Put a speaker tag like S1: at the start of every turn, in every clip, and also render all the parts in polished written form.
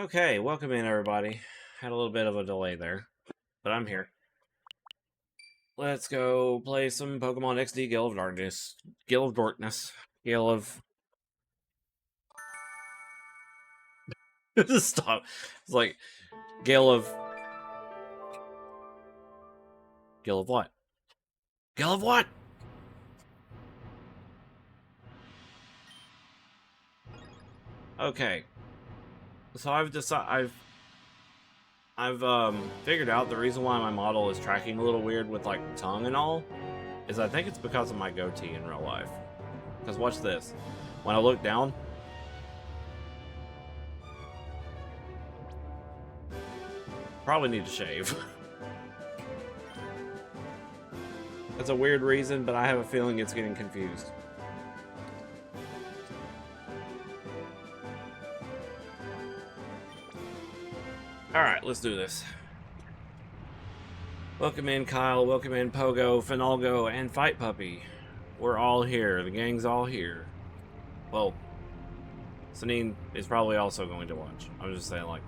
S1: Okay, welcome in everybody. Had a little bit of a delay there, but I'm here. Let's go play some Pokemon XD Gale of Darkness. Gale of Darkness. Gale of... Stop. It's like, Gale of... Gale of what? Gale of what? Okay. So I've figured out the reason why my model is tracking a little weird with, like, the tongue and all, is I think it's because of my goatee in real life. Because watch this. When I look down, probably need to shave. That's a weird reason, but I have a feeling it's getting confused. Alright, let's do this. Welcome in, Kyle. Welcome in, Pogo, Finalgo, and Fight Puppy. We're all here. The gang's all here. Well, Sanine is probably also going to watch. I'm just saying, like,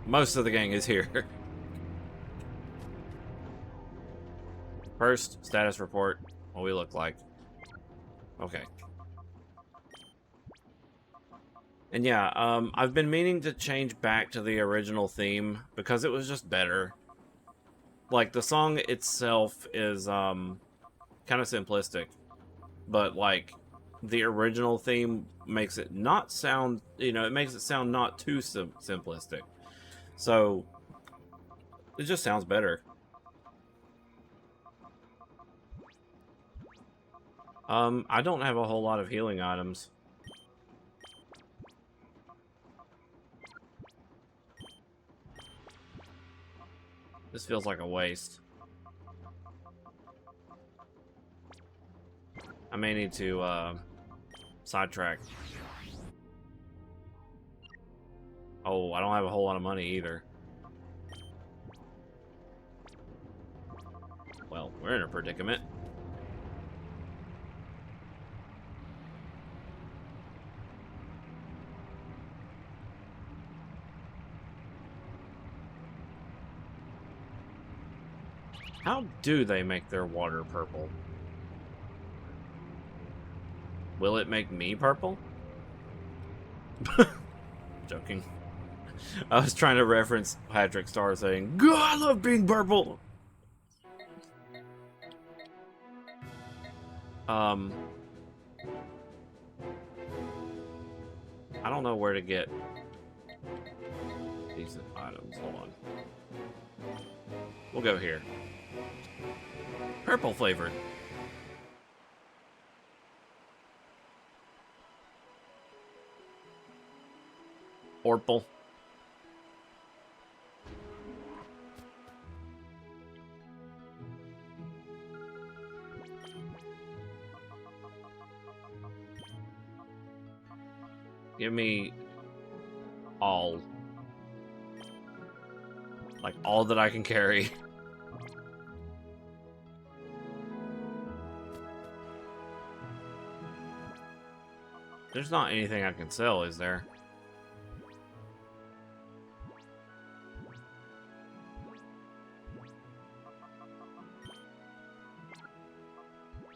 S1: most of the gang is here. First, status report. What we look like. Okay. And yeah, I've been meaning to change back to the original theme because it was just better. Like, the song itself is, kind of simplistic. But, like, the original theme makes it not sound, it makes it sound not too simplistic. So, it just sounds better. I don't have a whole lot of healing items. This feels like a waste. I may need to, sidetrack. Oh, I don't have a whole lot of money either. Well, we're in a predicament. How do they make their water purple? Will it make me purple? Joking. I was trying to reference Patrick Star saying, "God, I love being purple." I don't know where to get decent items. Hold on. We'll go here. Purple flavored. Orpal. Give me all. Like, all that I can carry. There's not anything I can sell, is there?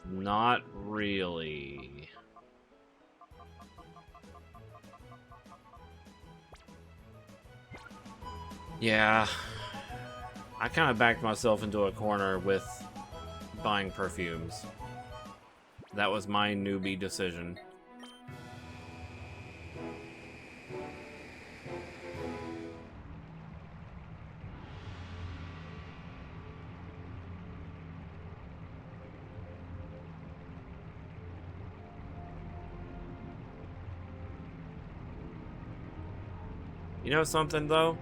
S1: Not really. Yeah. I kind of backed myself into a corner with buying perfumes. That was my newbie decision. You know something, though?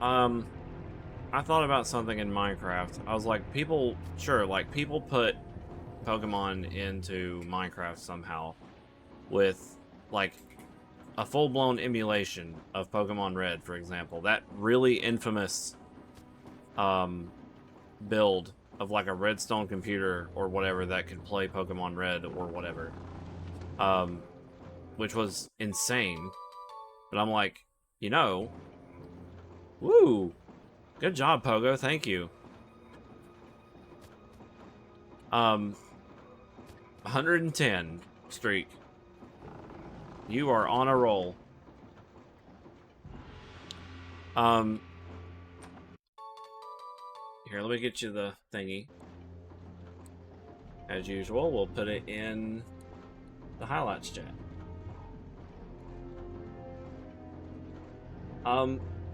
S1: I thought about something in Minecraft. I was like, people put Pokemon into Minecraft somehow with, like, a full-blown emulation of Pokemon Red, for example. That really infamous, build of, like, a redstone computer or whatever that could play Pokemon Red or whatever. Which was insane. But I'm like, You know. Woo! Good job, Pogo. Thank you. 110 streak. You are on a roll. Here, let me get you the thingy. As usual, we'll put it in the highlights chat.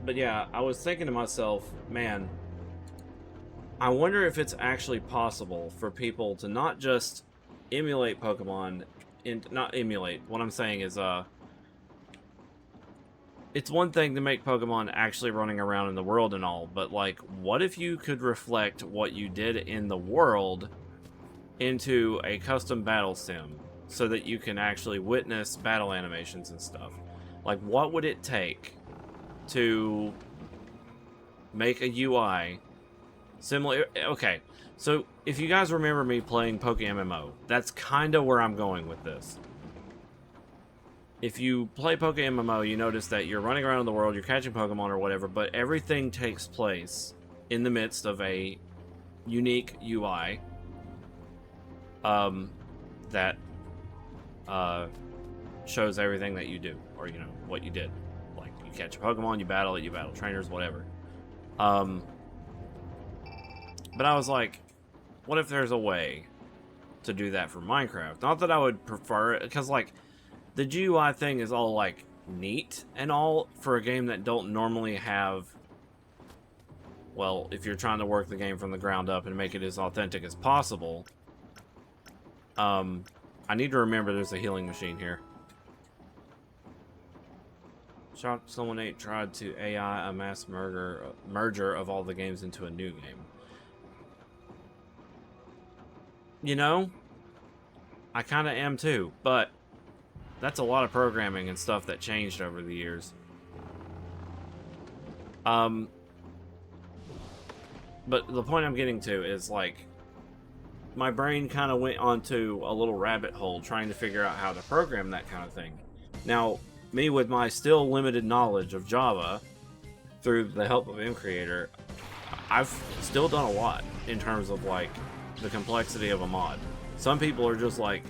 S1: But yeah, I was thinking to myself, man, I wonder if it's actually possible for people to not just emulate Pokemon, not emulate, what I'm saying is, it's one thing to make Pokemon actually running around in the world and all, but like, what if you could reflect what you did in the world into a custom battle sim so that you can actually witness battle animations and stuff? Like, what would it take to make a UI similar? Okay, so if you guys remember me playing PokeMMO, that's kind of where I'm going with this. If you play PokeMMO, you notice that you're running around in the world, you're catching Pokemon or whatever, but everything takes place in the midst of a unique UI that shows everything that you do, or, you know, what you did. Like, you catch a Pokemon, you battle it, you battle trainers, whatever. But I was like, what if there's a way to do that for Minecraft? Not that I would prefer it, because, like, the GUI thing is all, like, neat and all for a game that don't normally have... Well, if you're trying to work the game from the ground up and make it as authentic as possible... I need to remember there's a healing machine here. Shocked someone ain't tried to AI a mass merger of all the games into a new game. You know, I kind of am too, but that's a lot of programming and stuff that changed over the years. But the point I'm getting to is, like, my brain kind of went onto a little rabbit hole trying to figure out how to program that kind of thing. Now, me with my still limited knowledge of Java, through the help of MCreator, I've still done a lot in terms of, like, the complexity of a mod. Some people are just, like,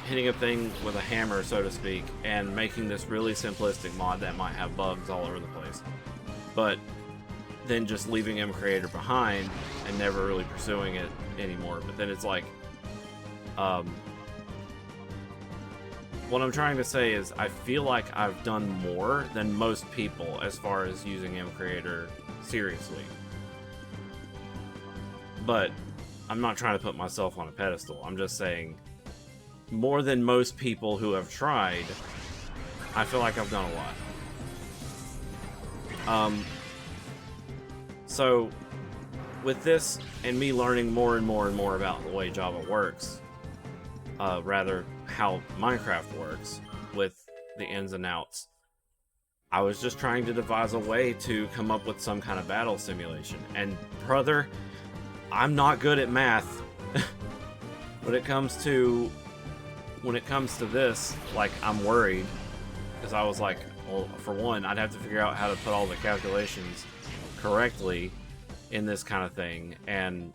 S1: hitting a thing with a hammer, so to speak, and making this really simplistic mod that might have bugs all over the place. But then just leaving MCreator behind and never really pursuing it anymore. But then it's like, what I'm trying to say is I feel like I've done more than most people as far as using MCreator seriously. But I'm not trying to put myself on a pedestal. I'm just saying, more than most people who have tried, I feel like I've done a lot. So, with this, and me learning more and more and more about the way Java works, rather how Minecraft works, with the ins and outs, I was just trying to devise a way to come up with some kind of battle simulation. And, brother, I'm not good at math. When it comes to this, like, I'm worried, because I was like, well, for one, I'd have to figure out how to put all the calculations correctly in this kind of thing, and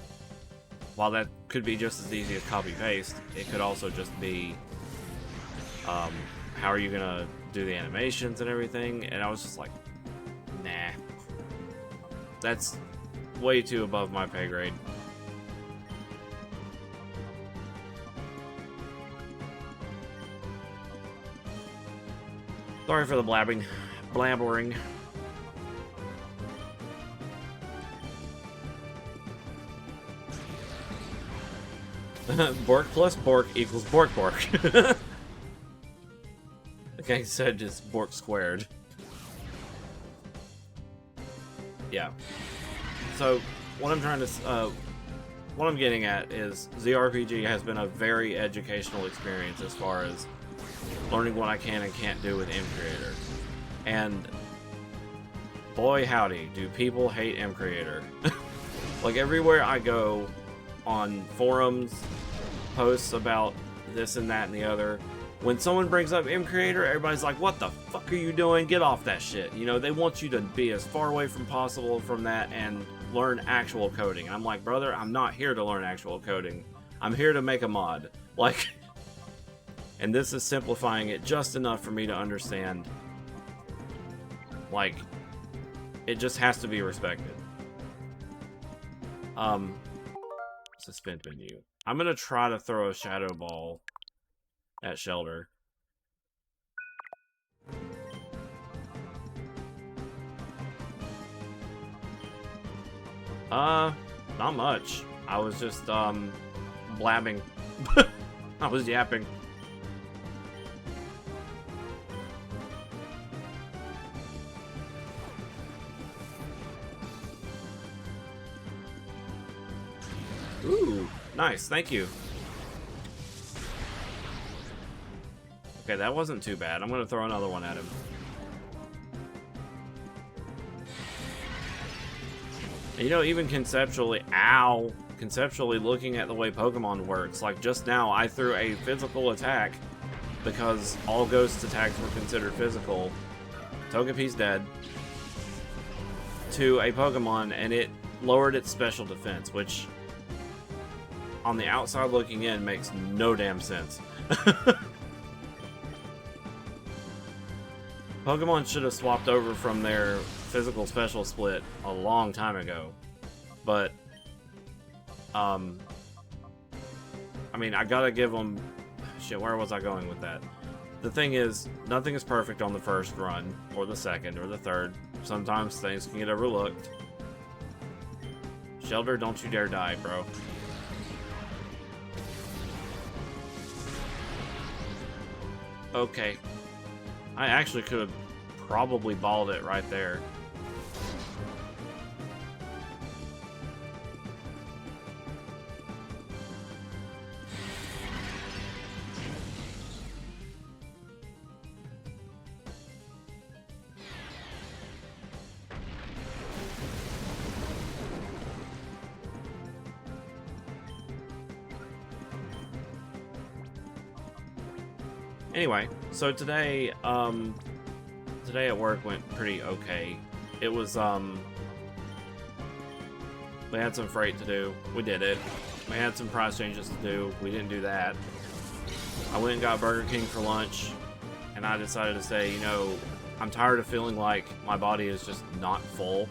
S1: while that could be just as easy as copy paste, it could also just be how are you gonna do the animations and everything. And I was just like, nah, that's way too above my pay grade. Sorry for the blabbering. Bork plus Bork equals Bork. The gang said just Bork squared. Yeah. So what I'm getting at is ZRPG has been a very educational experience as far as learning what I can and can't do with MCreator. And boy howdy, do people hate MCreator. Like, everywhere I go on forums, posts about this and that and the other, when someone brings up mCreator, everybody's like, what the fuck are you doing? Get off that shit. You know, they want you to be as far away from possible from that and learn actual coding. I'm like, brother, I'm not here to learn actual coding. I'm here to make a mod. Like, and this is simplifying it just enough for me to understand. Like, it just has to be respected. Suspend menu. I'm gonna try to throw a shadow ball at Shelter. Not much. I was just, blabbing. I was yapping. Ooh, nice, thank you. Okay, that wasn't too bad. I'm gonna throw another one at him. And, you know, even conceptually, conceptually looking at the way Pokemon works, like just now I threw a physical attack because all ghost attacks were considered physical. Togepi's dead. To a Pokemon, and it lowered its special defense, which on the outside looking in makes no damn sense. Pokemon should have swapped over from their physical special split a long time ago. But, I mean, I gotta give them... Shit, where was I going with that? The thing is, nothing is perfect on the first run, or the second, or the third. Sometimes things can get overlooked. Shelter, don't you dare die, bro. Okay. I actually could have probably balled it right there. Anyway, so today, today at work went pretty okay. It was, we had some freight to do. We did it. We had some price changes to do. We didn't do that. I went and got Burger King for lunch, and I decided to say, you know, I'm tired of feeling like my body is just not full.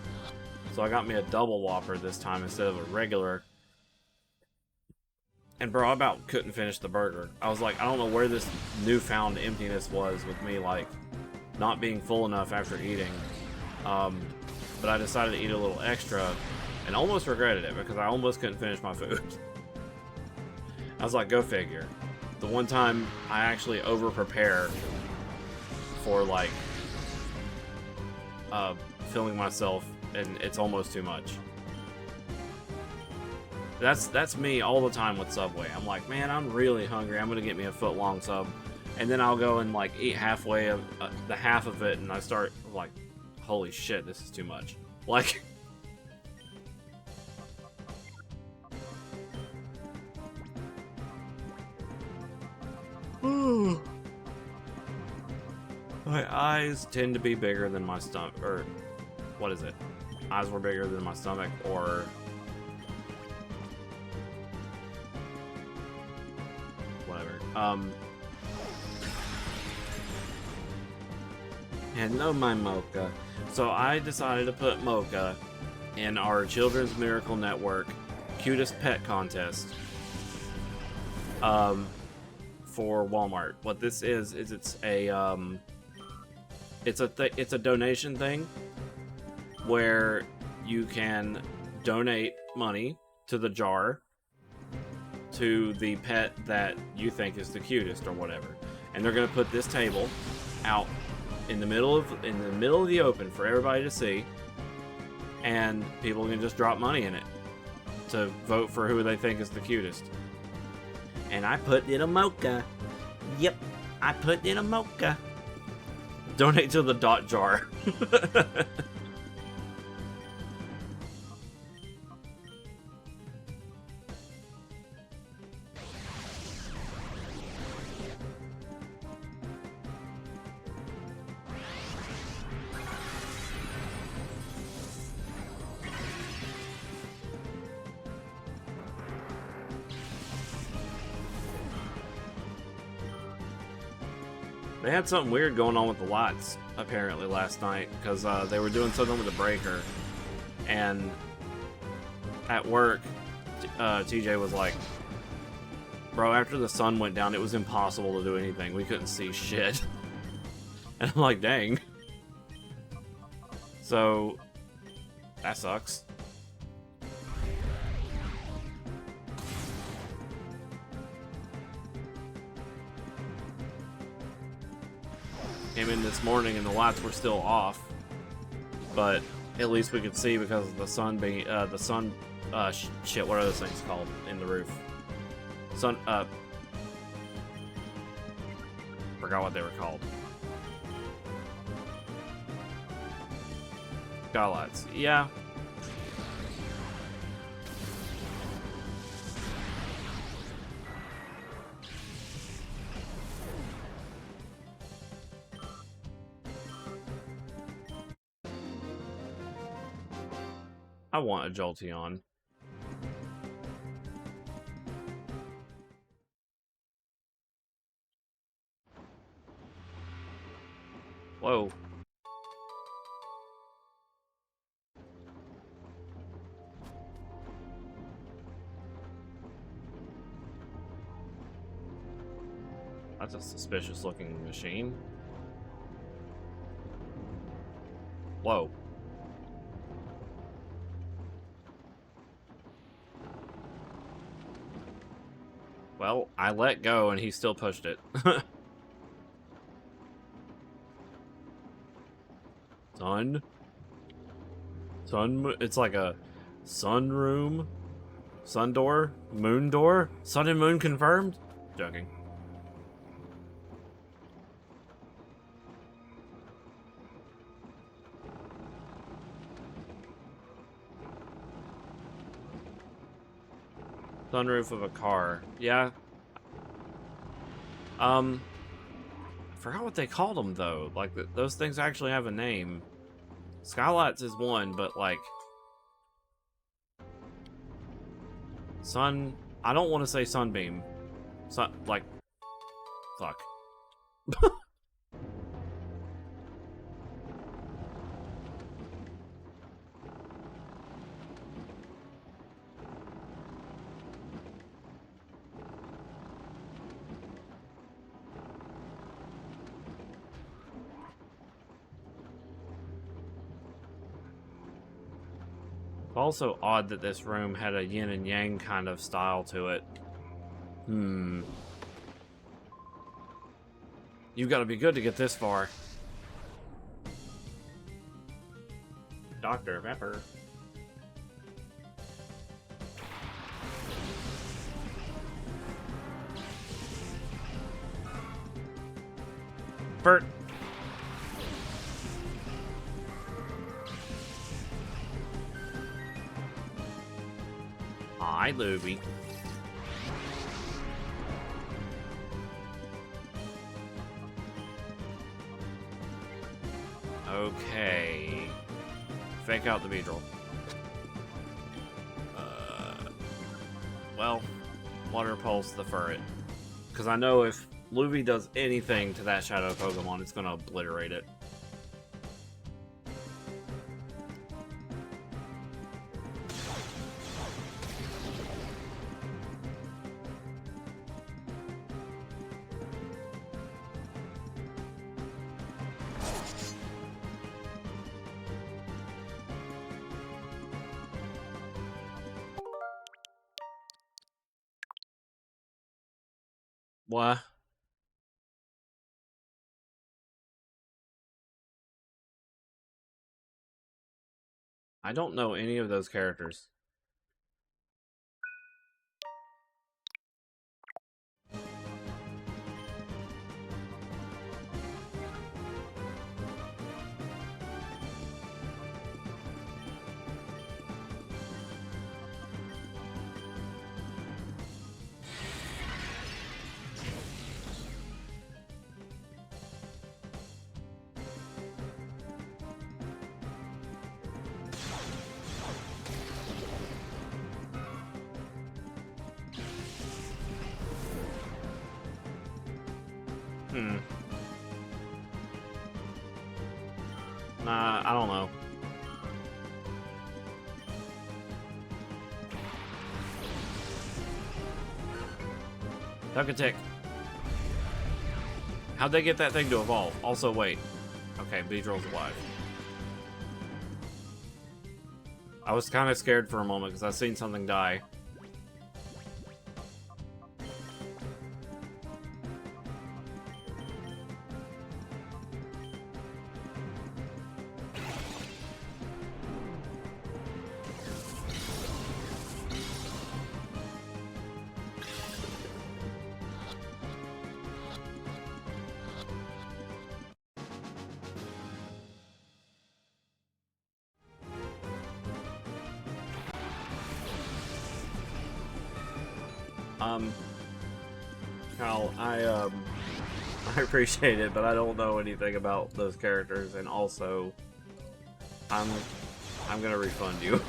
S1: So I got me a double Whopper this time instead of a regular. And bro, I about couldn't finish the burger. I was like, I don't know where this newfound emptiness was with me, like, not being full enough after eating. But I decided to eat a little extra, and almost regretted it, because I almost couldn't finish my food. I was like, go figure. The one time I actually over-prepare for, like, filling myself, and it's almost too much. That's me all the time with Subway. I'm like, man, I'm really hungry. I'm gonna get me a foot-long sub, and then I'll go and like eat halfway of the half of it, and I start like, holy shit, this is too much. Like, my eyes tend to be bigger than my stomach, or what is it? Eyes were bigger than my stomach, or and no, my Mocha. So I decided to put Mocha in our Children's Miracle Network cutest pet contest for Walmart. What this is it's a donation thing where you can donate money to the jar to the pet that you think is the cutest or whatever, and they're gonna put this table out in the middle of the open for everybody to see, and people can just drop money in it to vote for who they think is the cutest. And I put in a Mocha. Yep, I put in a Mocha. Donate to the dot jar. They had something weird going on with the lights, apparently, last night, because they were doing something with the breaker, and at work, TJ was like, bro, after the sun went down, it was impossible to do anything. We couldn't see shit. And I'm like, dang. So, that sucks. Came in this morning and the lights were still off, but at least we could see because of the sun being, shit, what are those things called in the roof? Forgot what they were called. Skylights, yeah. I want a Jolteon. Whoa. That's a suspicious looking machine. Whoa. Well, I let go and he still pushed it. Sun? It's like a sun room? Sun door? Moon door? Sun and moon confirmed? Joking. Sunroof of a car. Yeah. I forgot what they called them, though. Like, those things actually have a name. Skylights is one, but, like... Sun... I don't want to say sunbeam. Sun... like... Fuck. Also odd that this room had a yin and yang kind of style to it. You've got to be good to get this far. Dr. Pepper. Bert. Hi, Luby. Okay. Fake out the Beedrill. Well, Water Pulse the Furret. Because I know if Luby does anything to that Shadow Pokemon, it's going to obliterate it. What? I don't know any of those characters. Nah, I don't know. Duck a tick. How'd they get that thing to evolve? Also, wait. Okay, Beedrill's alive. I was kind of scared for a moment because I seen something die. Kyle, I appreciate it, but I don't know anything about those characters, and also, I'm gonna refund you.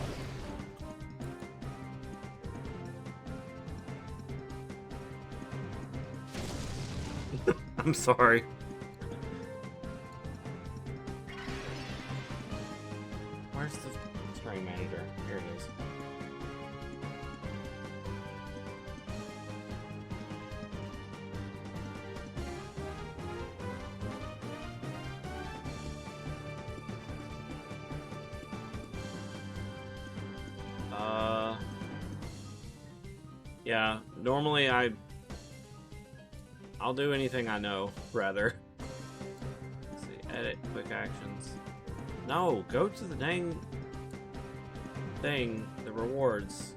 S1: I'm sorry. Where's the spring manager? Here it is. Yeah, normally I'll do anything I know, rather. Let's see, edit, quick actions. No, go to the dang thing, the rewards.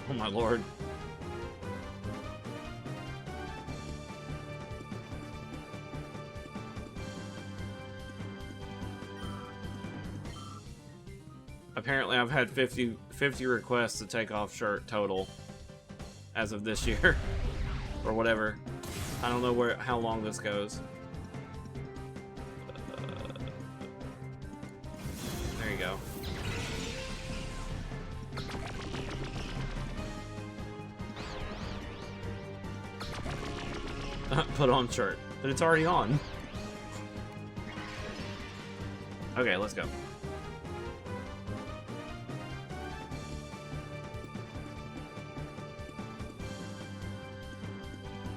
S1: Oh my lord. Apparently I've had 50 requests to take off shirt total as of this year. Or whatever. I don't know how long this goes. There you go. Put on shirt. But it's already on. Okay, let's go.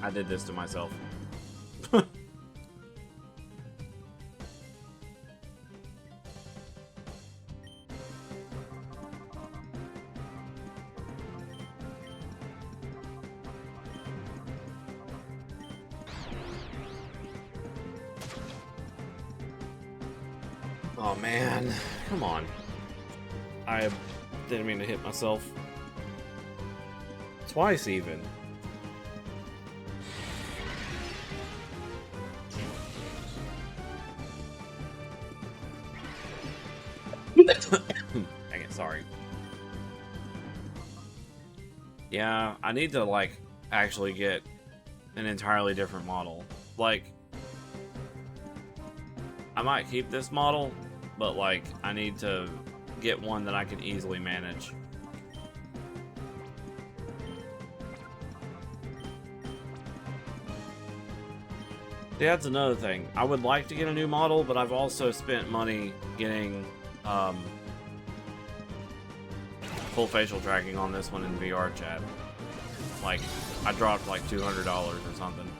S1: I did this to myself. Oh man, come on. I didn't mean to hit myself. Twice even. Dang it, sorry. Yeah, I need to, like, actually get an entirely different model. Like, I might keep this model, but, like, I need to get one that I can easily manage. Yeah, that's another thing. I would like to get a new model, but I've also spent money getting full facial tracking on this one in VR chat. Like, I dropped like $200 or something.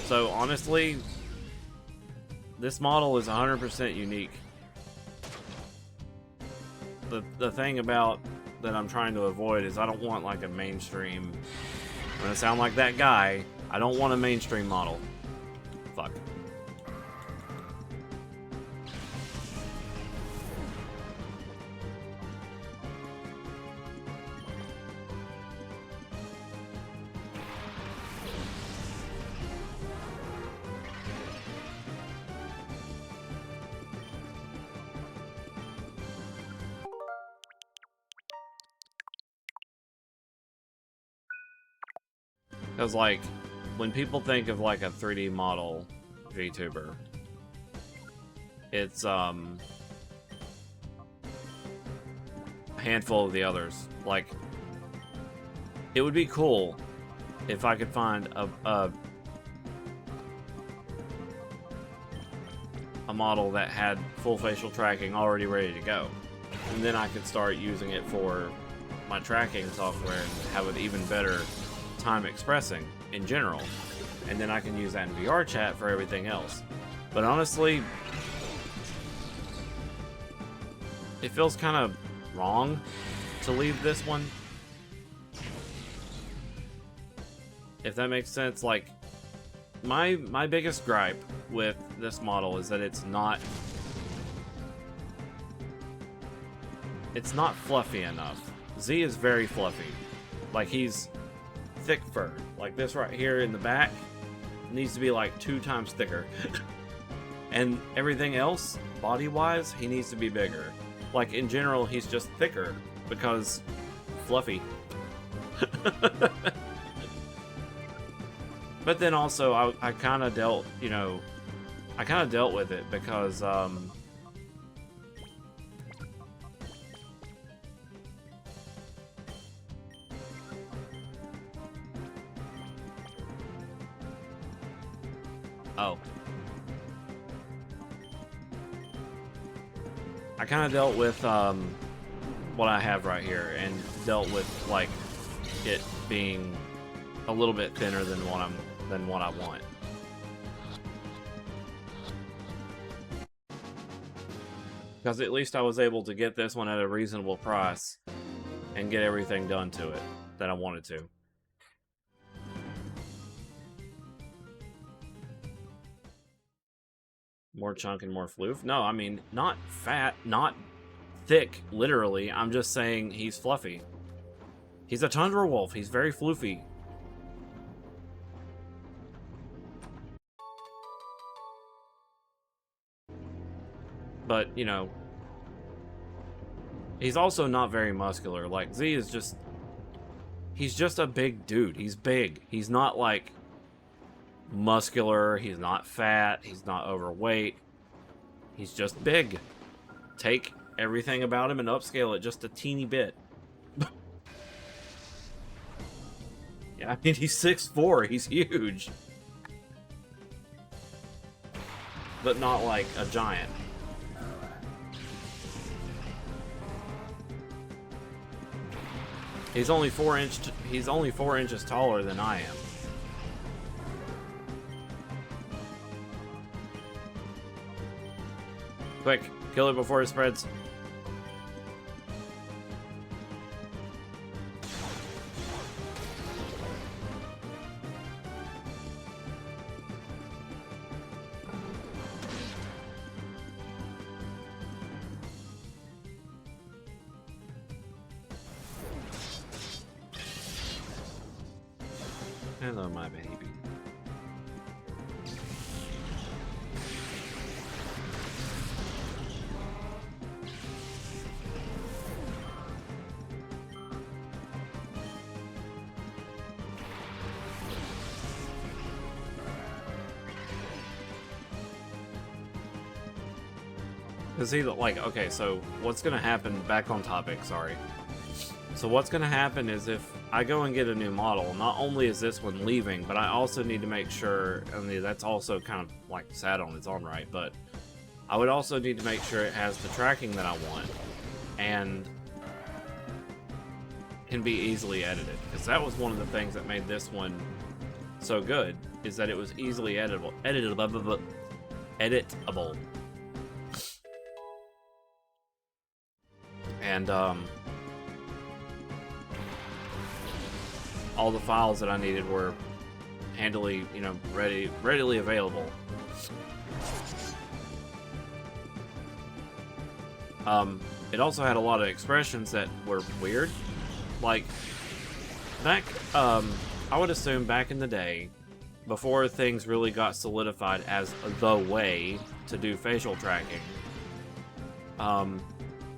S1: So honestly, this model is 100% unique. the thing about that I'm trying to avoid is I don't want like a mainstream. I'm gonna sound like that guy. I don't want a mainstream model. Fuck. Because, like, when people think of, like, a 3D model VTuber, it's, a handful of the others. Like, it would be cool if I could find a model that had full facial tracking already ready to go. And then I could start using it for my tracking software and have an even better time expressing in general, and then I can use that in VR chat for everything else. But honestly, it feels kind of wrong to leave this one, if that makes sense. Like, my biggest gripe with this model is that it's not fluffy enough. Z is very fluffy. Like, he's thick fur. Like this right here in the back needs to be like 2 times thicker. And everything else, body-wise, he needs to be bigger. Like, in general, he's just thicker because fluffy. But then also, I kind of dealt, you know, I kind of dealt with it because, oh. I kind of dealt with what I have right here, and dealt with like it being a little bit thinner than what I want. Because at least I was able to get this one at a reasonable price and get everything done to it that I wanted to. More chunk and more floof? No, I mean, not fat, not thick, literally. I'm just saying he's fluffy. He's a tundra wolf. He's very floofy. But, you know, he's also not very muscular. Like, Z is just... He's just a big dude. He's big. He's not, like, muscular. He's not fat. He's not overweight. He's just big. Take everything about him and upscale it just a teeny bit. Yeah, I mean, he's 6'4". He's huge. But not like a giant. He's only 4 inches taller than I am. Quick, kill it before it spreads. Hello, my baby. Because he, like, okay, so what's gonna happen, back on topic, sorry. So what's gonna happen is if I go and get a new model, not only is this one leaving, but I also need to make sure, I mean, that's also kind of, like, sad on its own right, but I would also need to make sure it has the tracking that I want, and can be easily edited, because that was one of the things that made this one so good, is that it was easily editable. And all the files that I needed were handily, you know, readily available. It also had a lot of expressions that were weird. Like, back, I would assume back in the day, before things really got solidified as the way to do facial tracking,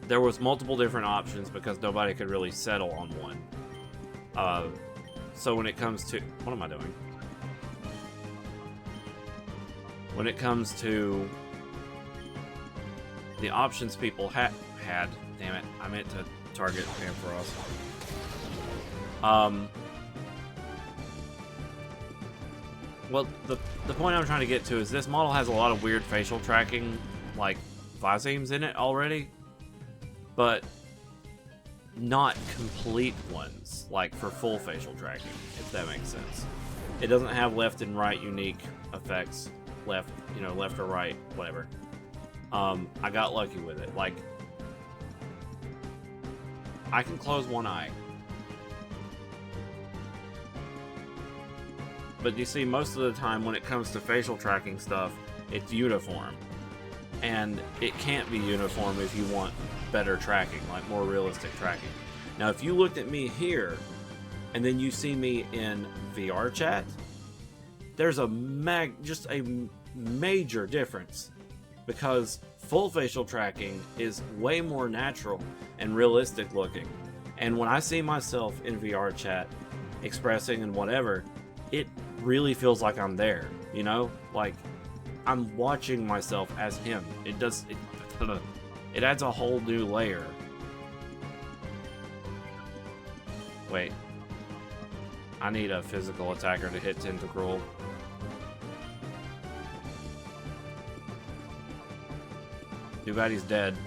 S1: there was multiple different options because nobody could really settle on one. So when it comes to... What am I doing? When it comes to the options people had... Damn it, I meant to target Ampharos. Well, the point I'm trying to get to is this model has a lot of weird facial tracking, like, Visemes in it already, but not complete ones, like for full facial tracking, if that makes sense. It doesn't have left and right unique effects, left or right, whatever. I got lucky with it. Like, I can close one eye. But you see, most of the time when it comes to facial tracking stuff, it's uniform. And it can't be uniform if you want better tracking, like more realistic tracking. Now, if you looked at me here, and then you see me in VR chat, there's just a major difference. Because full facial tracking is way more natural and realistic looking. And when I see myself in VR chat, expressing and whatever, it really feels like I'm there, you know? Like, I'm watching myself as him. It adds a whole new layer. Wait. I need a physical attacker to hit Tentacruel. Too bad he's dead.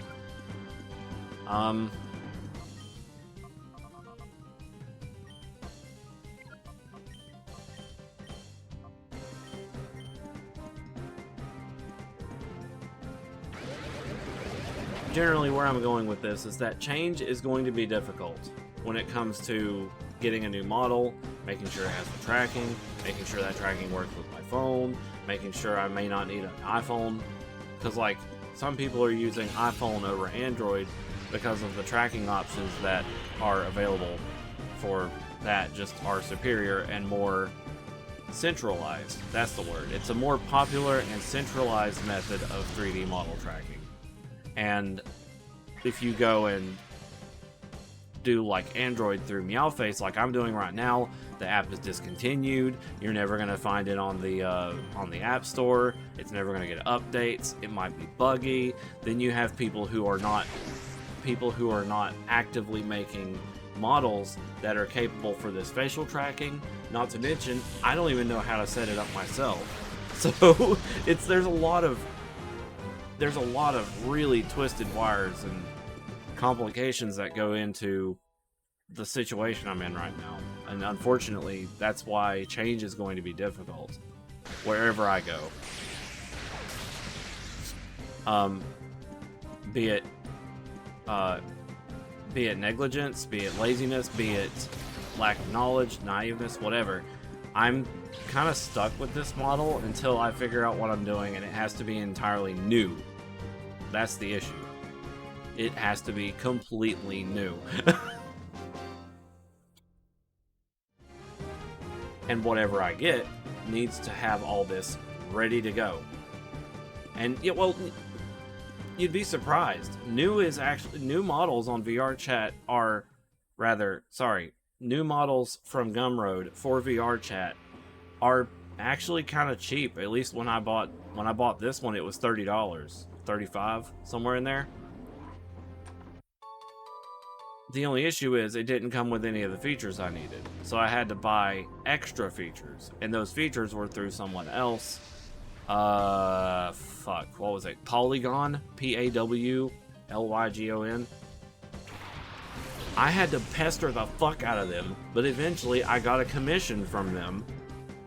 S1: Generally, where I'm going with this is that change is going to be difficult when it comes to getting a new model, making sure it has the tracking, making sure that tracking works with my phone, making sure I may not need an iPhone, because like some people are using iPhone over Android because of the tracking options that are available for that just are superior and more centralized. That's the word. It's a more popular and centralized method of 3D model tracking. And if you go and do like Android through Meowface like I'm doing right now, the app is discontinued. You're never going to find it on the App Store. It's never going to get updates. It might be buggy. Then you have people who are not actively making models that are capable for this facial tracking. Not to mention, I don't even know how to set it up myself. So there's a lot of really twisted wires and complications that go into the situation I'm in right now. And unfortunately, that's why change is going to be difficult wherever I go. Be it negligence, be it laziness, be it lack of knowledge, naiveness, whatever. I'm kind of stuck with this model until I figure out what I'm doing, and it has to be entirely new. That's the issue. It has to be completely new. And whatever I get needs to have all this ready to go. And yeah, well, you'd be surprised. New models on VR chat are new models from Gumroad for VR chat are actually kind of cheap. At least when I bought this one, it was $30, $35, somewhere in there. The only issue is it didn't come with any of the features I needed, so I had to buy extra features, and those features were through someone else. What was it? Polygon? Pawlygon. I had to pester the fuck out of them, but eventually I got a commission from them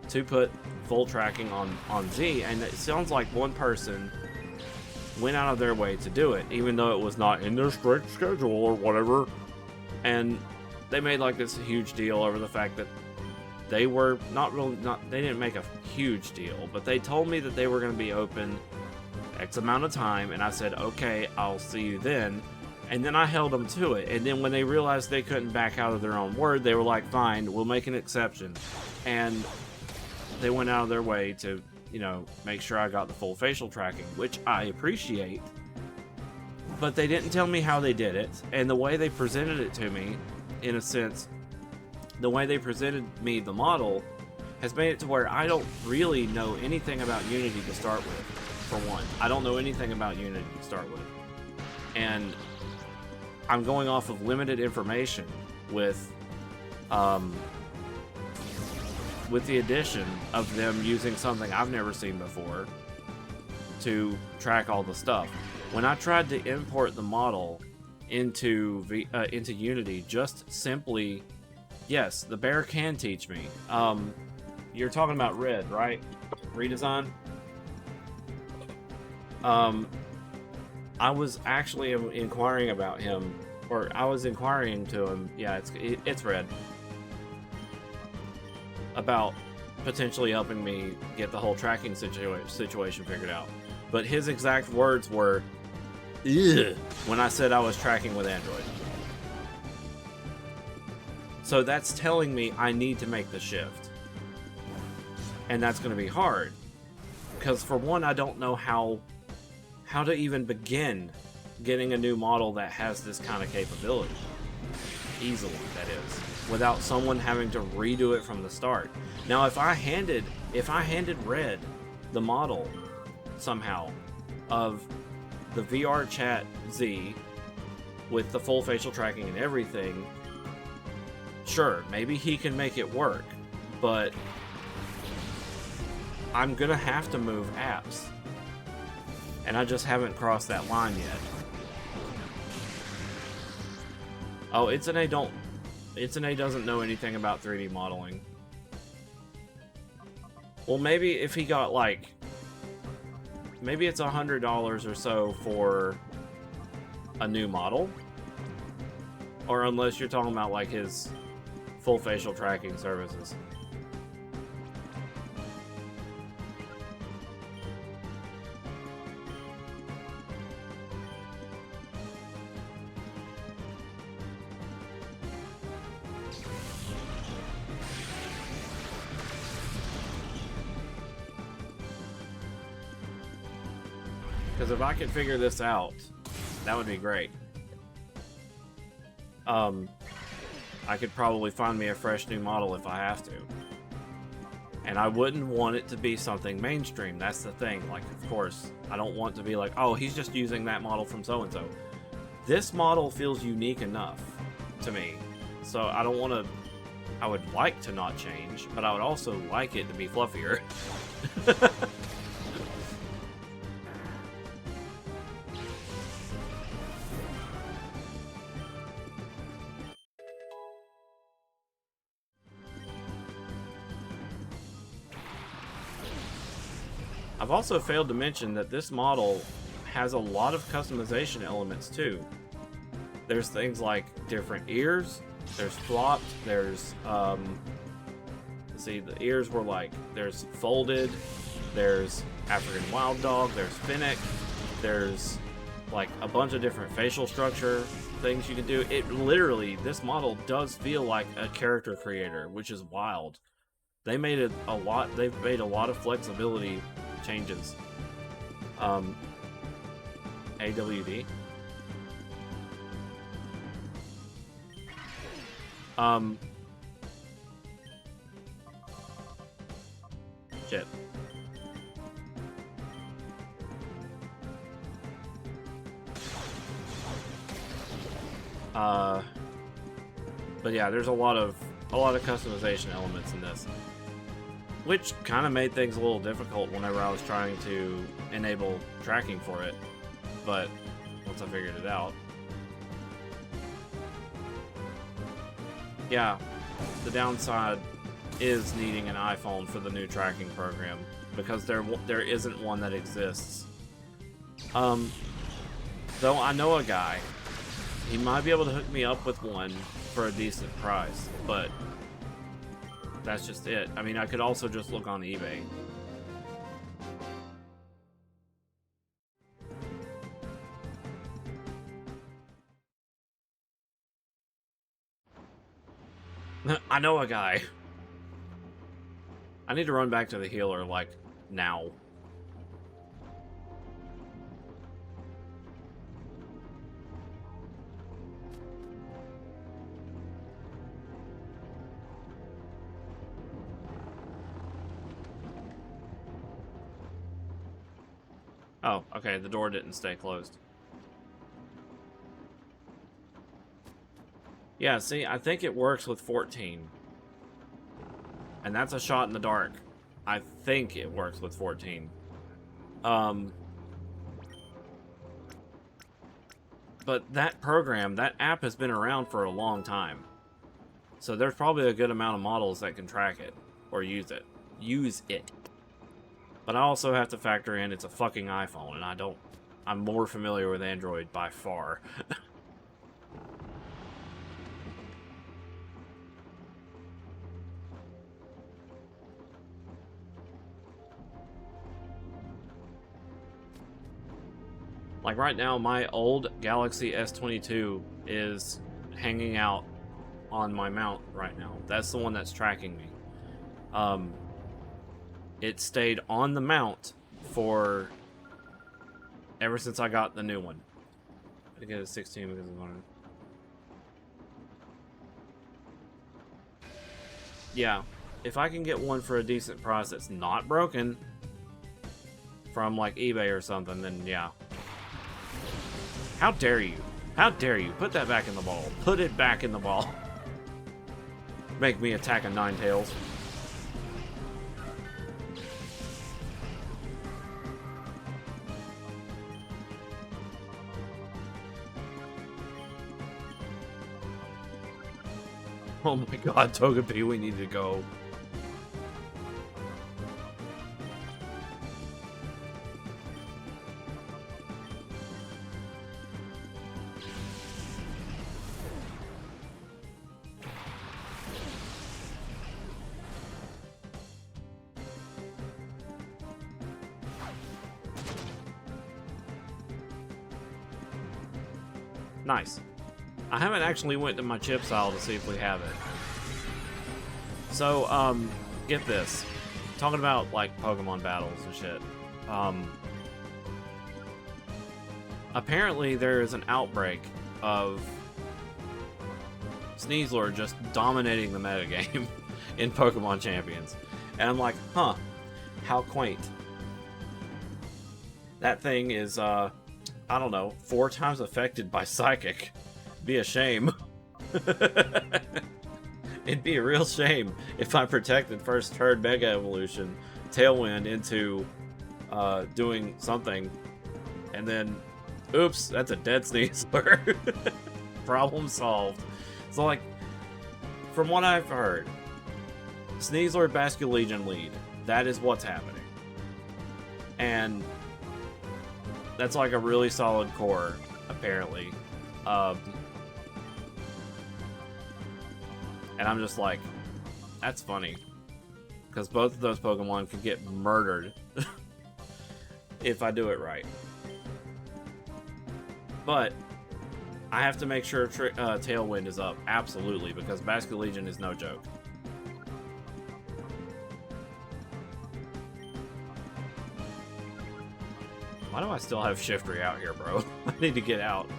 S1: to put full tracking on Z, and it sounds like one person went out of their way to do it, even though it was not in their strict schedule or whatever. And they made like this huge deal over the fact that they were they didn't make a huge deal, but they told me that they were going to be open X amount of time, and I said, okay, I'll see you then. And then I held them to it. And then when they realized they couldn't back out of their own word, they were like, fine, we'll make an exception. And they went out of their way to, you know, make sure I got the full facial tracking, which I appreciate. But they didn't tell me how they did it, and the way they presented it to me, in a sense, the way they presented me the model has made it to where I don't really know anything about Unity to start with, for one. I don't know anything about Unity to start with. And I'm going off of limited information with the addition of them using something I've never seen before to track all the stuff. When I tried to import the model into Unity, just simply, yes, the bear can teach me. You're talking about Red, right? Redesign? I was actually inquiring about him, or I was inquiring to him, yeah, it's Red, about potentially helping me get the whole tracking situation figured out. But his exact words were, ugh, when I said I was tracking with Android. So that's telling me I need to make the shift. And that's going to be hard. Because for one, I don't know how to even begin getting a new model that has this kind of capability. Easily, that is. Without someone having to redo it from the start. Now, if I handed Red the model somehow of the VR Chat Z with the full facial tracking and everything, sure, maybe he can make it work, but I'm gonna have to move apps. And I just haven't crossed that line yet. Oh, Itsune doesn't know anything about 3D modeling. Well, maybe if he got like, maybe it's $100 or so for a new model, or unless you're talking about like his full facial tracking services. Because if I could figure this out, that would be great. I could probably find me a fresh new model if I have to. And I wouldn't want it to be something mainstream. That's the thing. Like, of course, I don't want to be like, oh, he's just using that model from so-and-so. This model feels unique enough to me. So I don't want to... I would like to not change, but I would also like it to be fluffier. I've also failed to mention that this model has a lot of customization elements too. There's things like different ears, there's flopped, there's, let's see, the ears were like, there's folded, there's African Wild Dog, there's Finnick, there's like a bunch of different facial structure things you can do. It literally, this model does feel like a character creator, which is wild. They made it a lot, they've made a lot of flexibility changes. AWD. Shit. But yeah, there's a lot of customization elements in this, which kind of made things a little difficult whenever I was trying to enable tracking for it. But once I figured it out, yeah, the downside is needing an iPhone for the new tracking program, because there isn't one that exists Um, though I know a guy. He might be able to hook me up with one for a decent price, but that's just it. I mean, I could also just look on eBay. I know a guy. I need to run back to the healer, like, now. Oh, okay, the door didn't stay closed. Yeah, see, I think it works with 14. And that's a shot in the dark. I think it works with 14. But that program, that app has been around for a long time. So there's probably a good amount of models that can track it. Or use it. Use it. But I also have to factor in it's a fucking iPhone, and I'm more familiar with Android by far. Like right now, my old Galaxy S22 is hanging out on my mount right now. That's the one that's tracking me. It stayed on the mount for ever since I got the new one. I get a 16 because of one. Yeah, if I can get one for a decent price that's not broken from like eBay or something, then yeah. How dare you? How dare you? Put that back in the ball. Put it back in the ball. Make me attack a Ninetales. Oh my god, Togepi, we need to go. Nice. I haven't actually went to my chips aisle to see if we have it. So, get this. Talking about, like, Pokemon battles and shit. Apparently there is an outbreak of Sneasler just dominating the metagame in Pokemon Champions. And I'm like, huh, how quaint. That thing is, I don't know, 4 times affected by Psychic. Be a shame. It'd be a real shame if I protected first turn Mega Evolution, Tailwind into doing something, and then, oops, that's a dead Sneasler. Problem solved. So, like, from what I've heard, Sneasler Basculegion lead. That is what's happening. And that's like a really solid core, apparently. And I'm just like, that's funny. Because both of those Pokemon could get murdered if I do it right. But I have to make sure Tailwind is up, absolutely, because Basculegion is no joke. Why do I still have Shiftry out here, bro? I need to get out.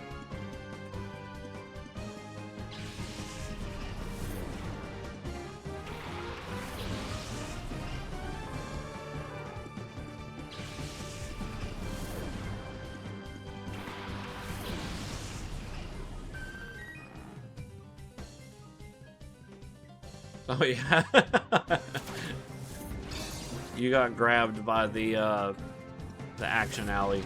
S1: Oh yeah. You got grabbed by the action alley.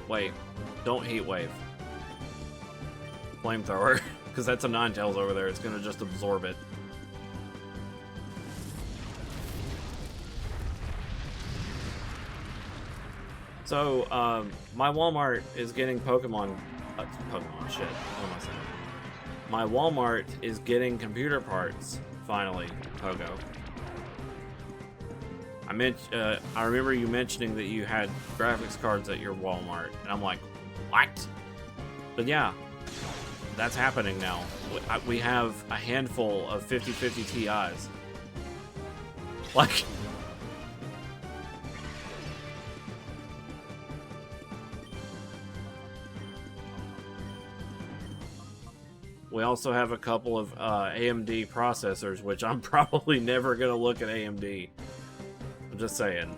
S1: Wait, don't Heat Wave. Flamethrower, because that's a Ninetales over there. It's gonna just absorb it. So, my Walmart is getting Pokemon shit. What am I saying? My Walmart is getting computer parts, finally, Pogo. I remember you mentioning that you had graphics cards at your Walmart, and I'm like, what? But yeah, that's happening now. We have a handful of 5050 Ti's. Like... We also have a couple of AMD processors, which I'm probably never gonna look at AMD. I'm just saying.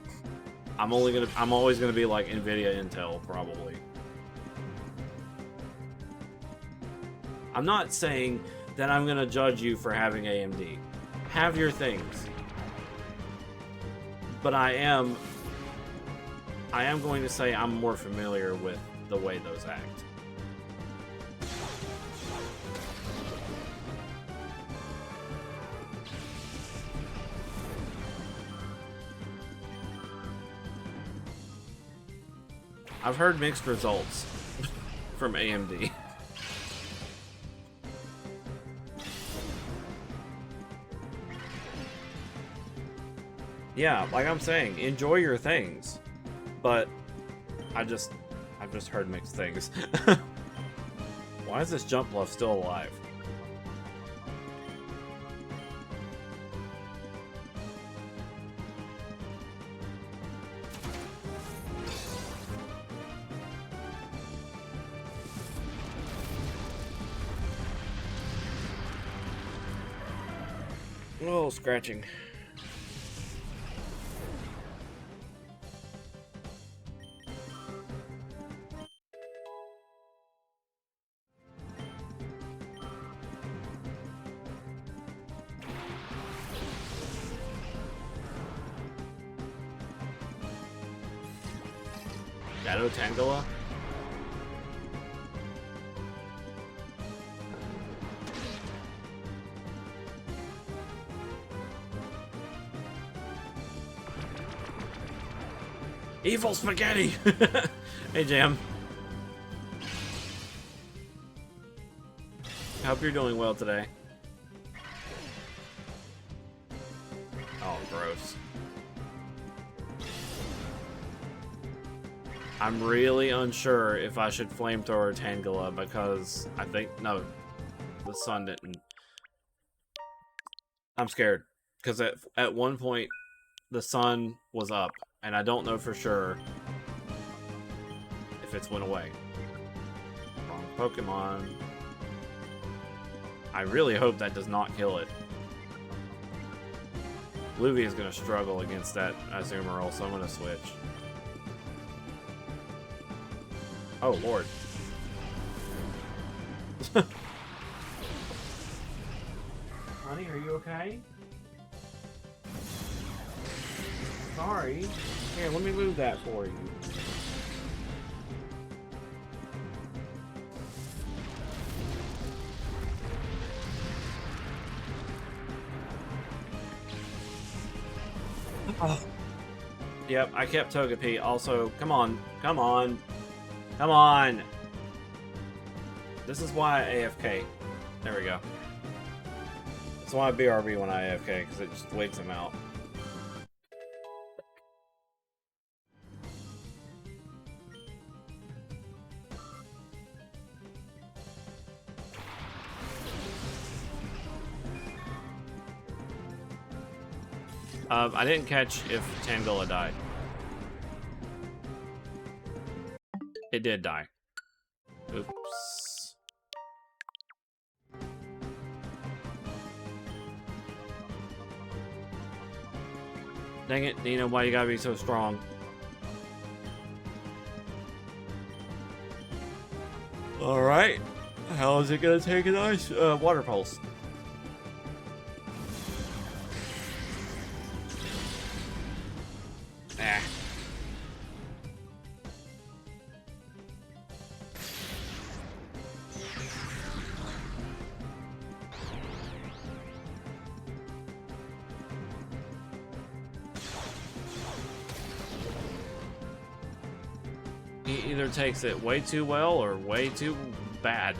S1: I'm always gonna be like Nvidia, Intel, probably. I'm not saying that I'm gonna judge you for having AMD. Have your things. But I am going to say I'm more familiar with the way those act. I've heard mixed results from AMD. Yeah, like I'm saying, enjoy your things. But I've just heard mixed things. Why is this jump bluff still alive? Oh, scratching. Shadow Tangela? Evil Spaghetti! Hey, Jam. I hope you're doing well today. Oh, gross. I'm really unsure if I should flamethrower Tangela because I think... No, the sun didn't... I'm scared. Because at one point, the sun was up. And I don't know for sure if it's went away. Wrong Pokemon. I really hope that does not kill it. Lugia is going to struggle against that Azumarill, so I'm going to switch. Oh, Lord. Honey, are you okay? Sorry. Here, let me move that for you. Oh. Yep, I kept Togepi. Also, come on. Come on. Come on. This is why I AFK. There we go. That's why I BRB when I AFK, because it just waits him out. I didn't catch if Tangela died. It did die. Oops. Dang it, Nina, why you gotta be so strong? Alright. How is it gonna take an ice water pulse? He either takes it way too well or way too bad.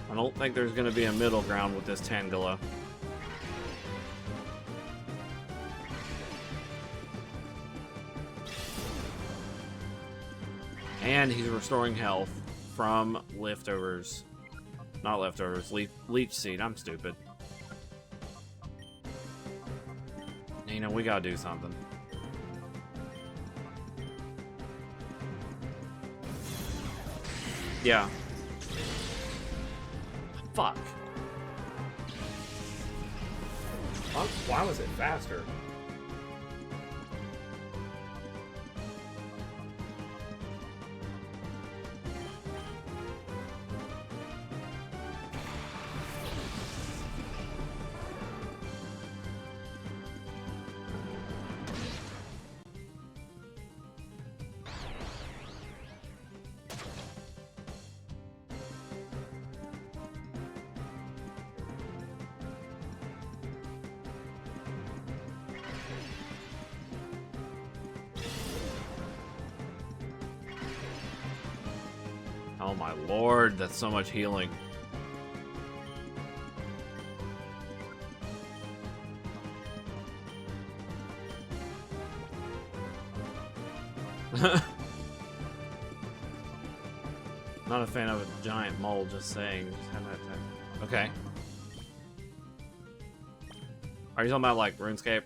S1: I don't think there's going to be a middle ground with this Tangela. And he's restoring health from leftovers. Not leftovers, leech seed. I'm stupid. You know, we gotta do something. Yeah. Fuck. Why was it faster? Oh my lord, that's so much healing. Not a fan of a giant mole, just saying. Okay. Are you talking about like RuneScape?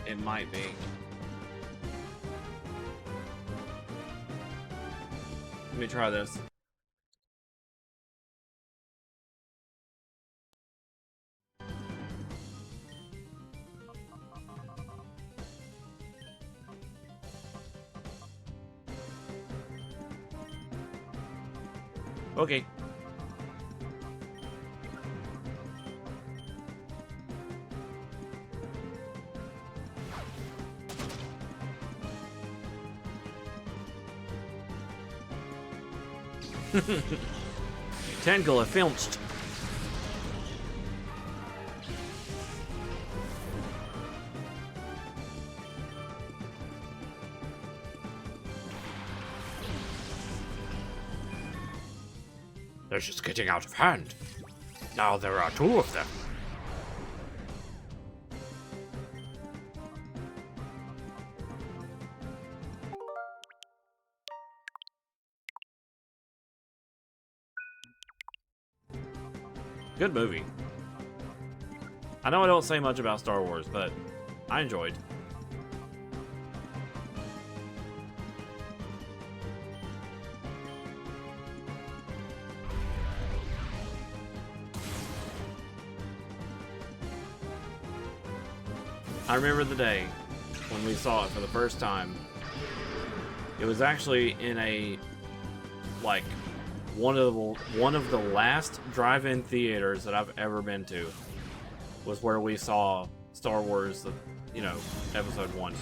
S1: It might be. Let me try this. Okay. Tangela filched. They're just getting out of hand. Now there are two of them. Good movie. I know I don't say much about Star Wars, but I enjoyed. I remember the day when we saw it for the first time. It was actually in a, like, one of the last drive-in theaters that I've ever been to was where we saw Star Wars, you know, Episode 1.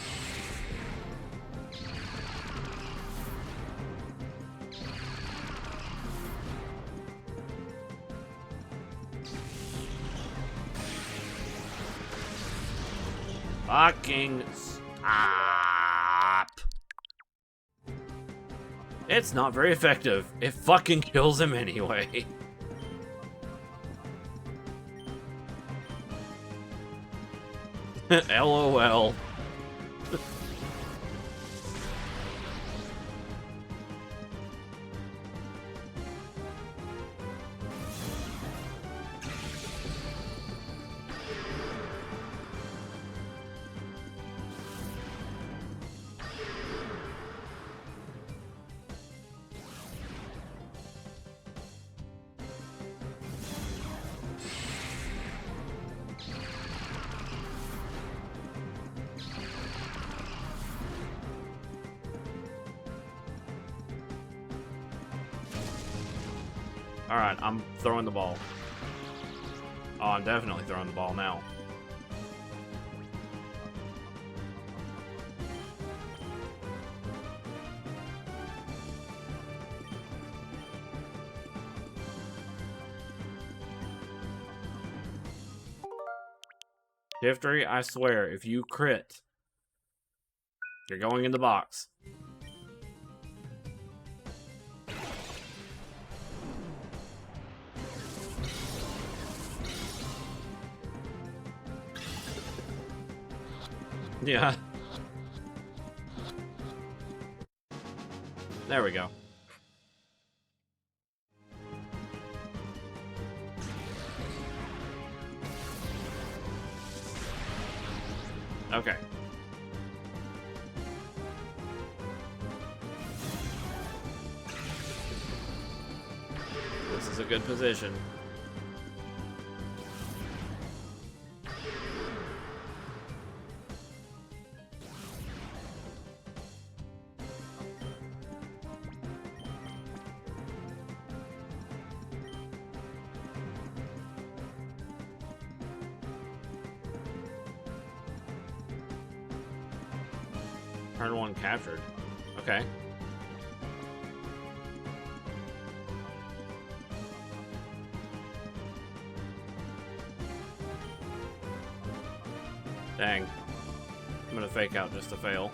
S1: Fucking stop. It's not very effective. It fucking kills him anyway. LOL. Alright, I'm throwing the ball. Oh, I'm definitely throwing the ball now. Shiftry, I swear, if you crit, you're going in the box. Yeah. There we go. Okay. This is a good position. Turn 1 captured. Okay. Dang. I'm gonna fake out just to fail.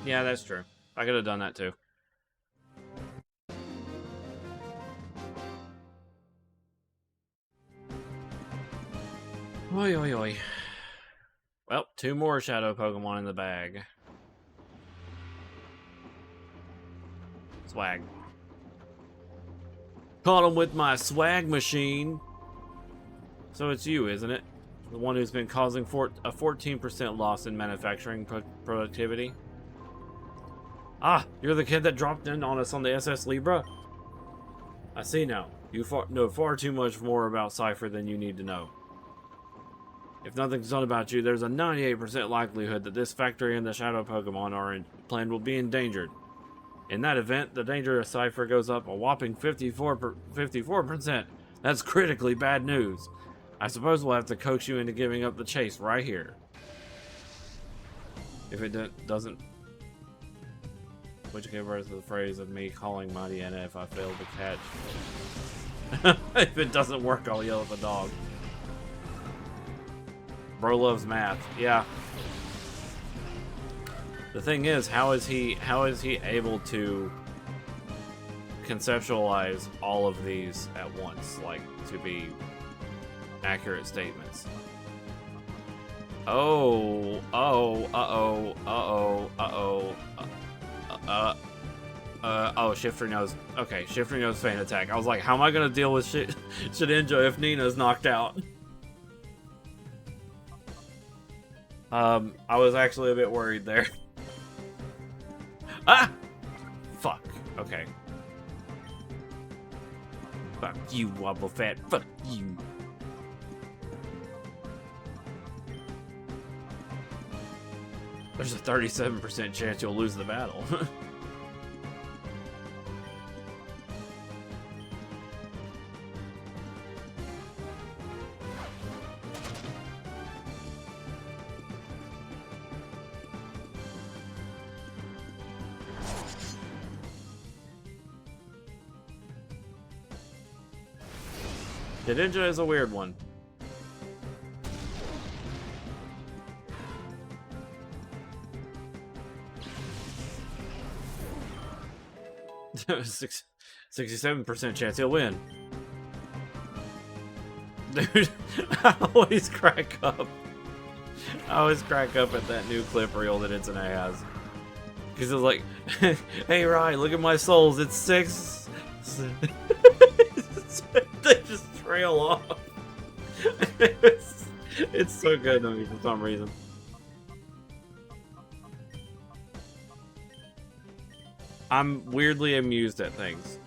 S1: Yeah, that's true. I could have done that too. Oi, oi, oi. Well, 2 more shadow Pokemon in the bag. Swag. Caught him with my swag machine. So it's you, isn't it? The one who's been causing a 14% loss in manufacturing productivity. Ah, you're the kid that dropped in on us on the SS Libra? I see now. You know far too much more about Cypher than you need to know. If nothing's done about you, there's a 98% likelihood that this factory and the shadow Pokemon planned will be endangered. In that event, the danger of Cypher goes up a whopping 54%. That's critically bad news. I suppose we'll have to coax you into giving up the chase right here. If it doesn't... Which gave birth to the phrase of me calling Mighty Anna if I fail to catch. If it doesn't work, I'll yell at the dog. Bro loves math. Yeah. The thing is, how is he able to conceptualize all of these at once, like, to be accurate statements? Oh, Shifter knows. Okay, Shifter knows Feint Attack. I was like, how am I gonna deal with Shedinja if Nina's knocked out? I was actually a bit worried there. Ah! Fuck. Okay. Fuck you, Wobbuffet. Fuck you. There's a 37% chance you'll lose the battle. Shedinja is a weird one. There's 67% chance he'll win. Dude, I always crack up. I always crack up at that new clip reel that Insane has. Because it's like, hey Ryan, look at my souls, it's 6. They just trail off. It's so good to me for some reason. I'm weirdly amused at things.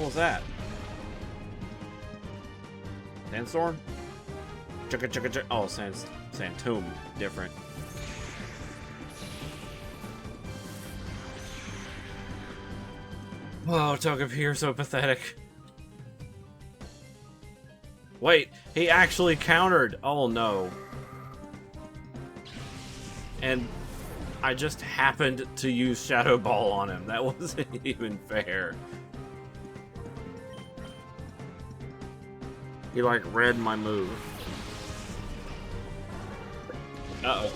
S1: hell was that? Sandstorm? Chugga chugga chugga. Oh, Sand Tomb. Different. Oh, Togepi, you're so pathetic. Wait, he actually countered. Oh no. And I just happened to use Shadow Ball on him. That wasn't even fair. He like read my move. Uh-oh.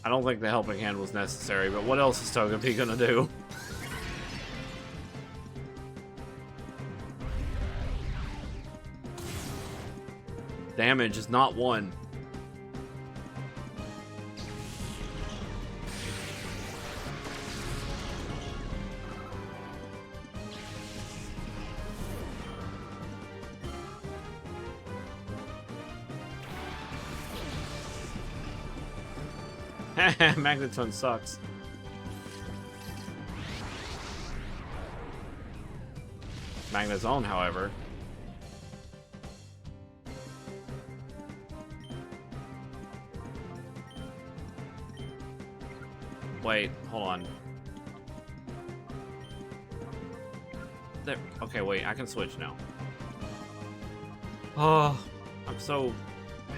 S1: I don't think the helping hand was necessary, but what else is Togepi gonna do? Damage is not one. Magneton sucks. Magnezone, however. Wait, hold on. There. Okay, wait, I can switch now. Oh, I'm so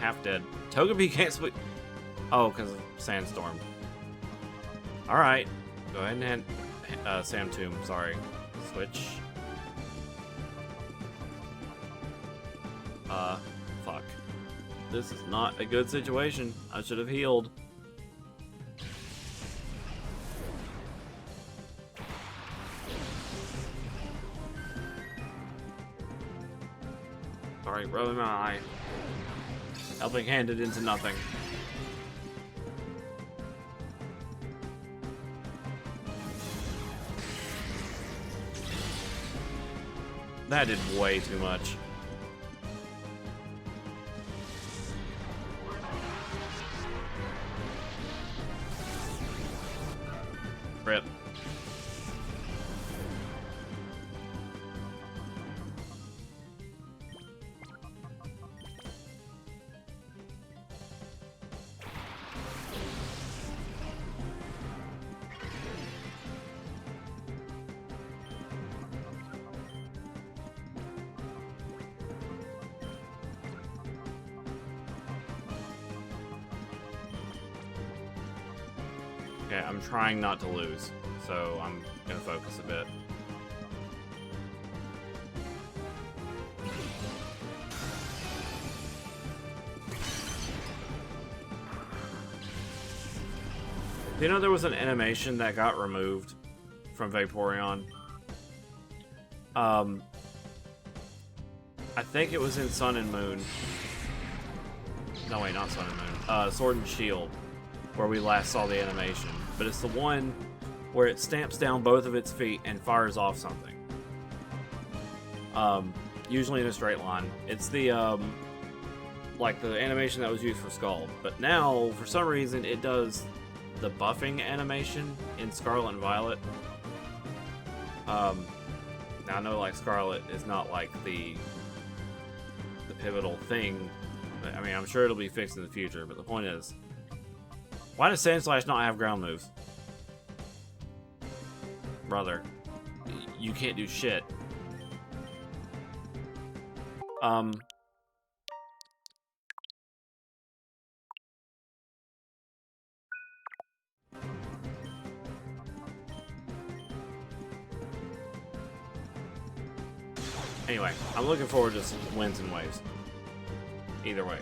S1: half dead. Togepi can't switch. Oh, because of Sandstorm. Alright. Go ahead and hand Sand Tomb, sorry. Switch. Fuck. This is not a good situation. I should have healed. Sorry, rubbing my eye. Helping hand it into nothing. That did way too much. Rip. Okay, I'm trying not to lose, so I'm gonna focus a bit. You know, there was an animation that got removed from Vaporeon. I think it was in Sun and Moon. No, wait, not Sun and Moon. Sword and Shield, where we last saw the animation. But it's the one where it stamps down both of its feet and fires off something. Usually in a straight line. It's the, like the animation that was used for Scald. But now, for some reason, it does the buffing animation in Scarlet and Violet. Now I know, like, Scarlet is not, like, the pivotal thing. I mean, I'm sure it'll be fixed in the future, but the point is, why does Sandslash not have ground moves? Brother, you can't do shit. Anyway, I'm looking forward to some wins and waves. Either way.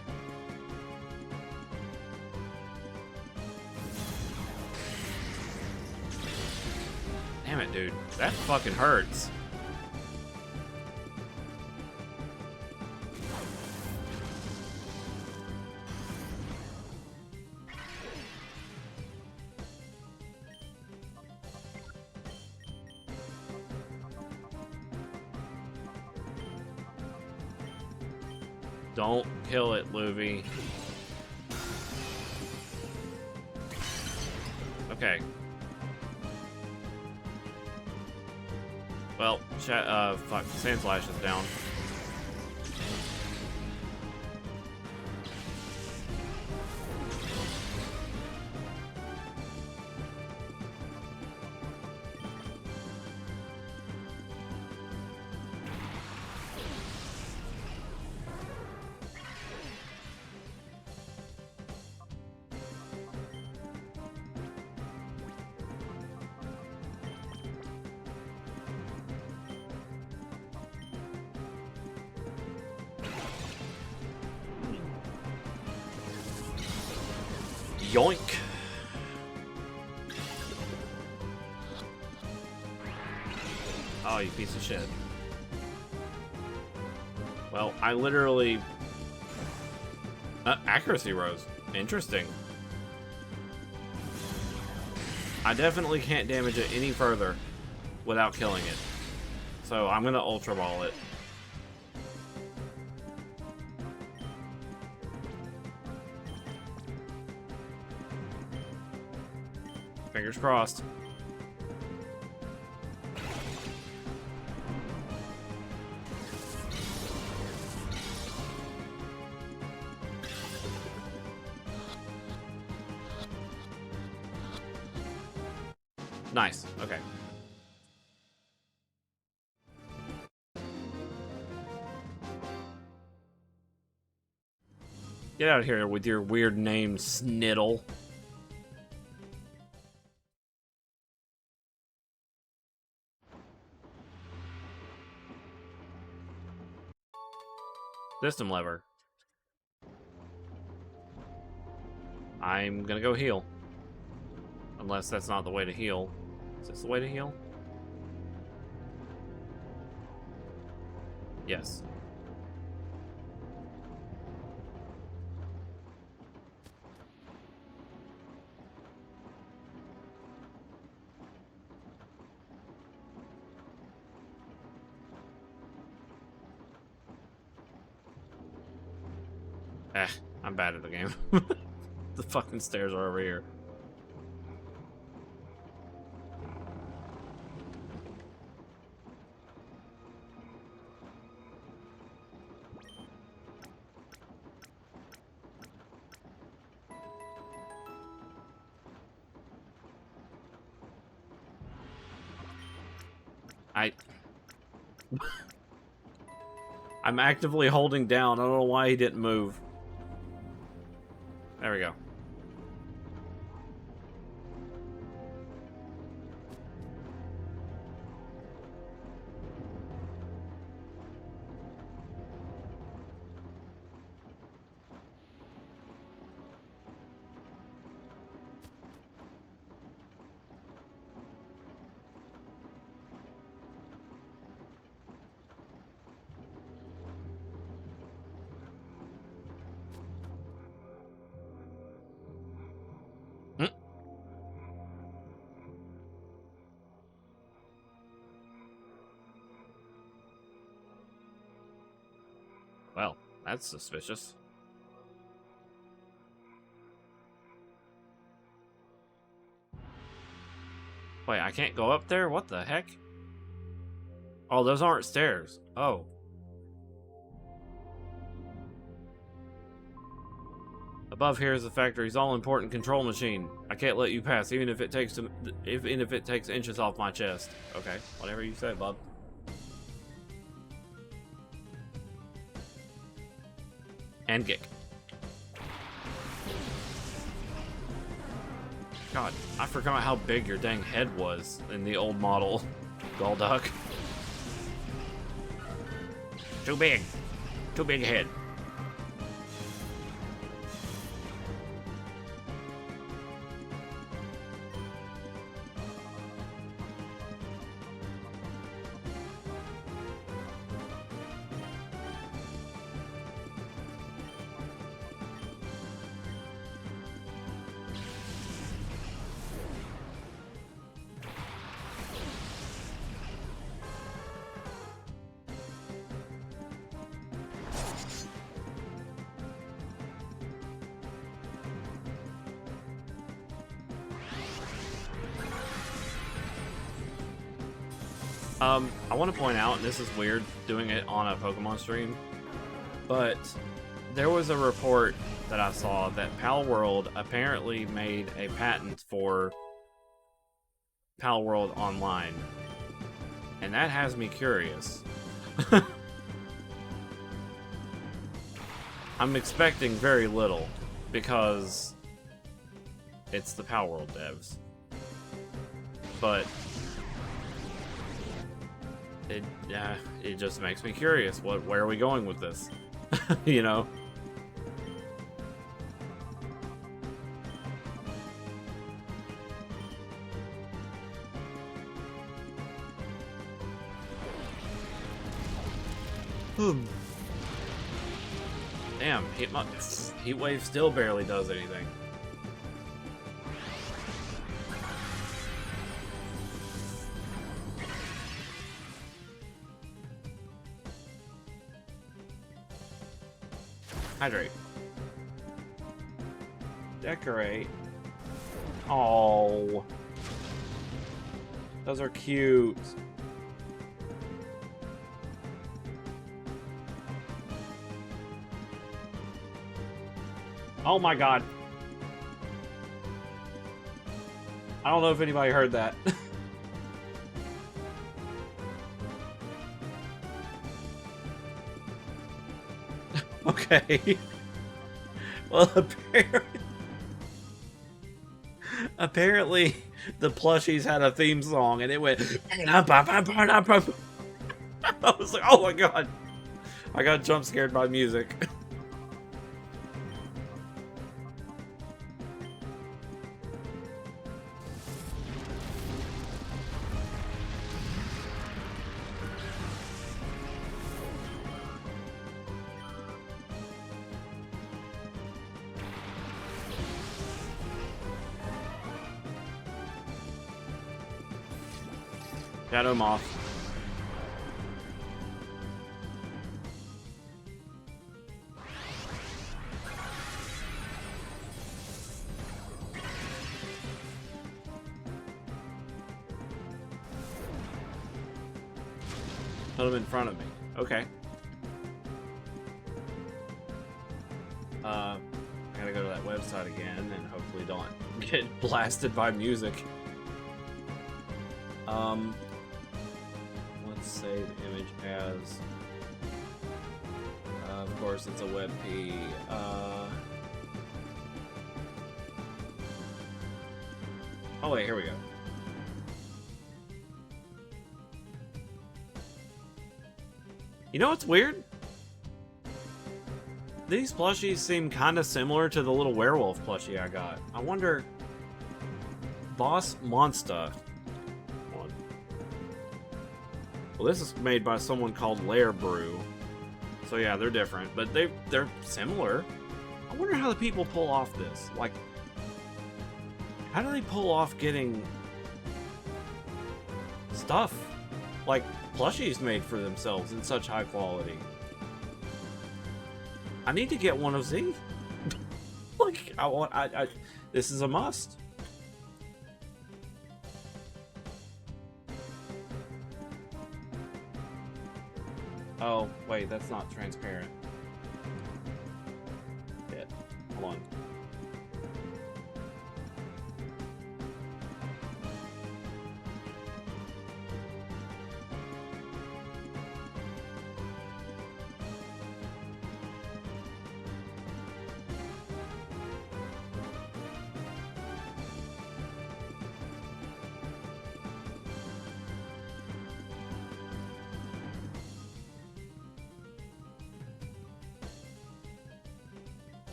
S1: Damn it, dude. That fucking hurts. Don't kill it, Luffy. Okay. Well, fuck, Sand Slash is down. Yoink. Oh, you piece of shit. Well, I literally... accuracy rose. Interesting. I definitely can't damage it any further without killing it. So I'm gonna Ultra Ball it. Fingers crossed. Nice. Okay. Get out of here with your weird name, Sniddle. System lever. I'm gonna go heal. Unless that's not the way to heal. Is this the way to heal? Yes. I'm bad at the game. The fucking stairs are over here. I'm actively holding down. I don't know why he didn't move. There we go. Well, that's suspicious. Wait, I can't go up there? What the heck? Oh, those aren't stairs. Oh. Above here is the factory's all-important control machine. I can't let you pass, even if it takes inches off my chest. Okay, whatever you say, bub. And kick. God, I forgot how big your dang head was in the old model Golduck. Too big. Too big head. I want to point out, and this is weird doing it on a Pokemon stream, but there was a report that I saw that Palworld apparently made a patent for Palworld Online. And that has me curious. I'm expecting very little, because it's the Palworld devs. But it just makes me curious. Where are we going with this? You know? Damn, Heat Wave still barely does anything. Hydrate. Decorate. Oh, those are cute. Oh my god. I don't know if anybody heard that. Okay. Well, apparently the plushies had a theme song and it went. I was like, oh my god. I got jump scared by music. Shadow Moth. Put him in front of me. Okay. I gotta go to that website again and hopefully don't get blasted by music. Let's save image as. Of course, it's a WebP. Oh wait, here we go. You know what's weird? These plushies seem kind of similar to the little werewolf plushie I got. I wonder... Boss Monster. Well, this is made by someone called Lair Brew. So yeah, they're different, but they're similar. I wonder how the people pull off this. Like, how do they pull off getting stuff like plushies made for themselves in such high quality? I need to get one of these. Like, this is a must. Oh, wait, that's not transparent. Shit. Hold on.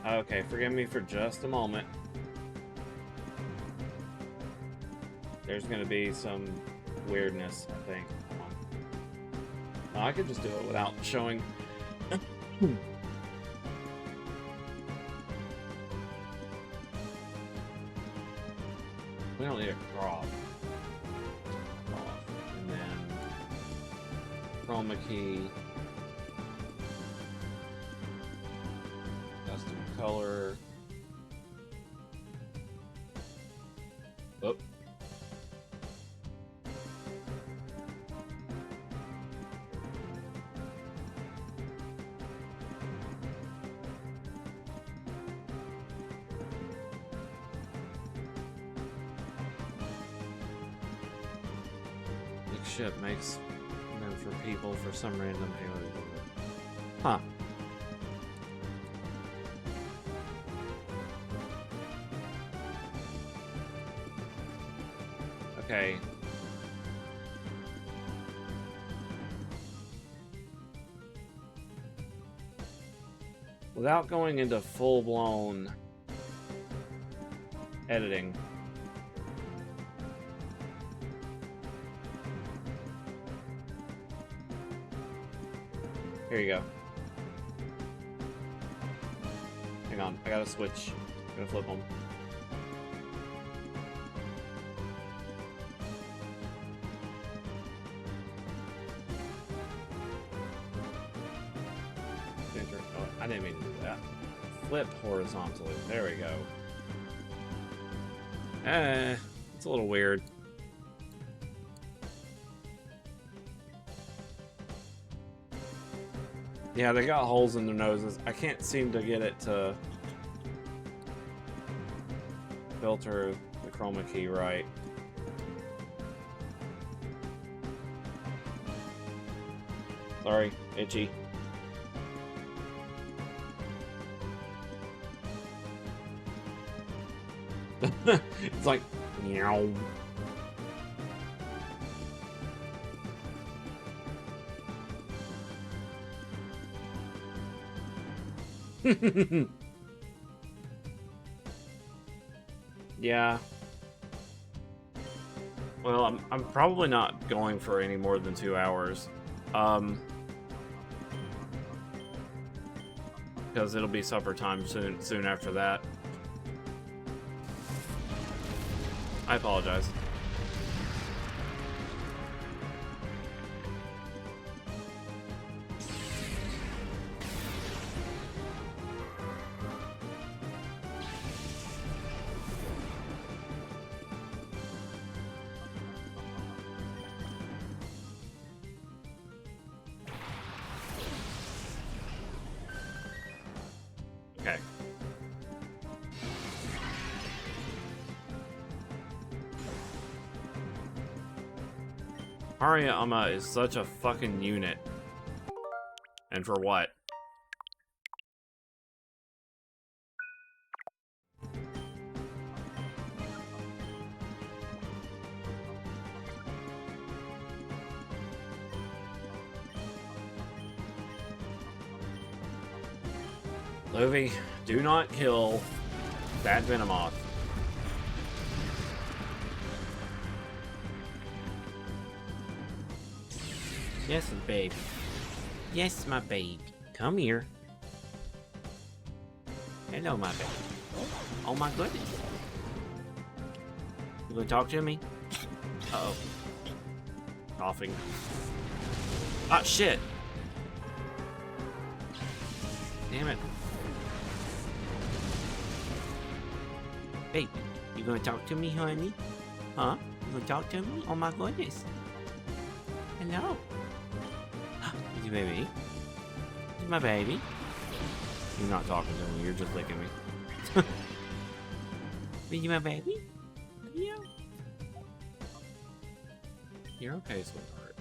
S1: Okay, forgive me for just a moment. There's gonna be some weirdness, I think. Come on. No, I could just do it without showing. We don't need a crop. And then chroma key. Custom color. Oh. Big ship makes them for people for some random alien. Huh. Okay. Without going into full-blown editing. Here you go. Hang on, I gotta switch. I'm gonna flip them. Oh, I didn't mean to do that. Flip horizontally. There we go. It's a little weird. Yeah, they got holes in their noses. I can't seem to get it to filter the chroma key right. Sorry, itchy. It's like, meow. Yeah. Well, I'm probably not going for any more than 2 hours. Because it'll be supper time soon after that. I apologize. Okay. Hariyama is such a fucking unit. And for what? Luffy, do not kill that Venomoth. Yes, baby. Yes, my baby. Come here. Hello, my baby. Oh my goodness. You gonna talk to me? Uh-oh. Coughing. Ah, shit. Damn it. Baby, you gonna talk to me, honey? Huh? You gonna talk to me? Oh my goodness. Hello. Is your baby? Is my baby? You're not talking to me, you're just licking me. Is you my baby? Yeah. You're okay, sweetheart.